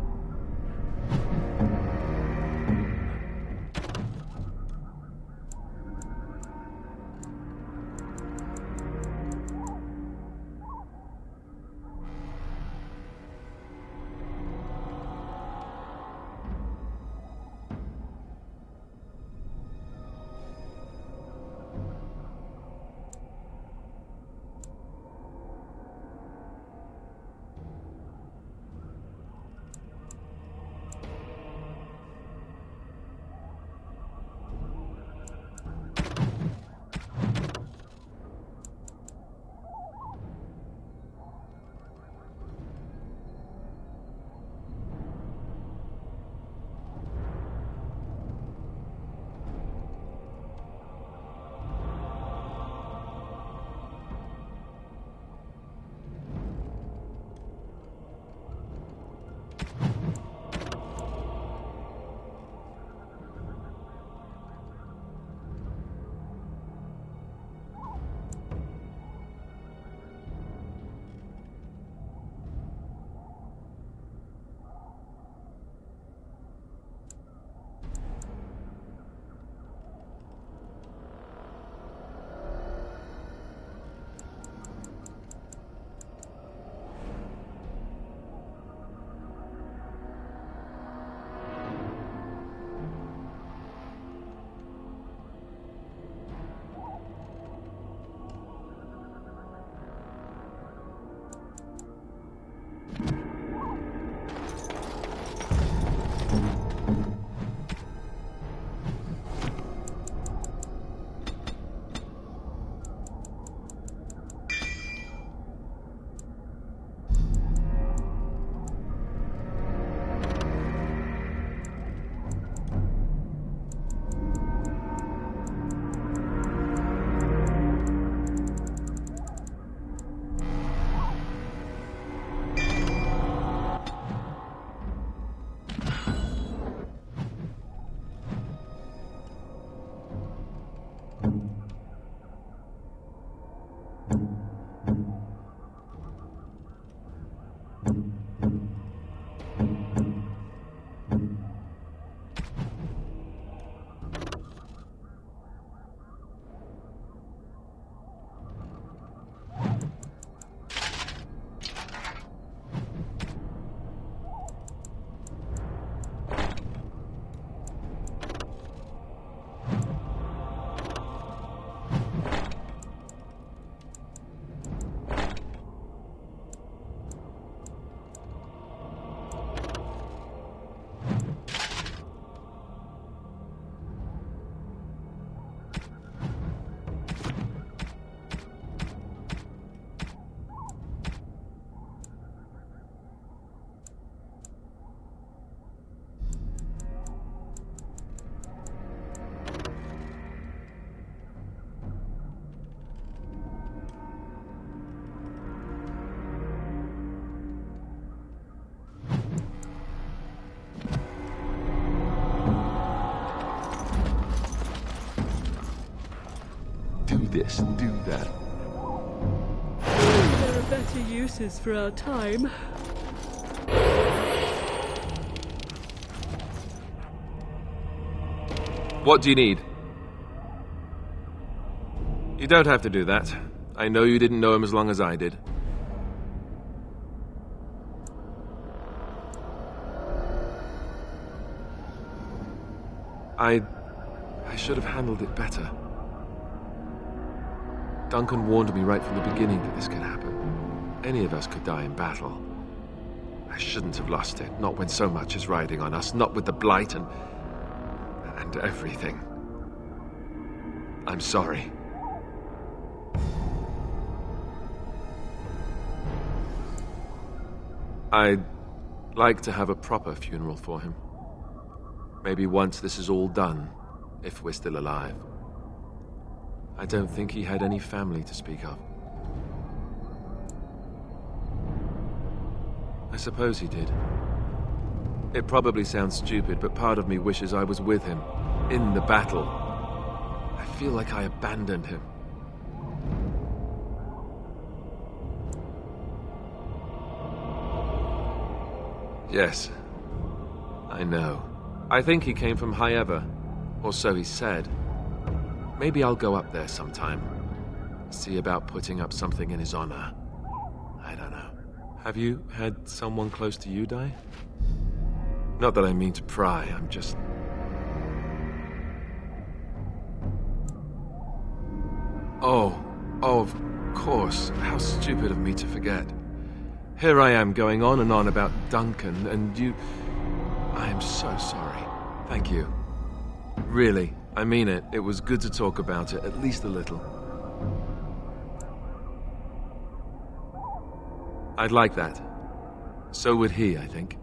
Do this, do that. There are better uses for our time. What do you need? You don't have to do that. I know you didn't know him as long as I did. I should have handled it better. Duncan warned me right from the beginning that this could happen. Any of us could die in battle. I shouldn't have lost it, not when so much is riding on us, not with the Blight and everything. I'm sorry. I'd like to have a proper funeral for him. Maybe once this is all done, if we're still alive. I don't think he had any family to speak of. I suppose he did. It probably sounds stupid, but part of me wishes I was with him, in the battle. I feel like I abandoned him. Yes, I know. I think he came from High Ever, or so he said. Maybe I'll go up there sometime. See about putting up something in his honor. I don't know. Have you had someone close to you die? Not that I mean to pry, I'm just... Oh, of course. How stupid of me to forget. Here I am going on and on about Duncan, and you... I am so sorry. Thank you. Really, I mean it. It was good to talk about it, at least a little. I'd like that. So would he, I think.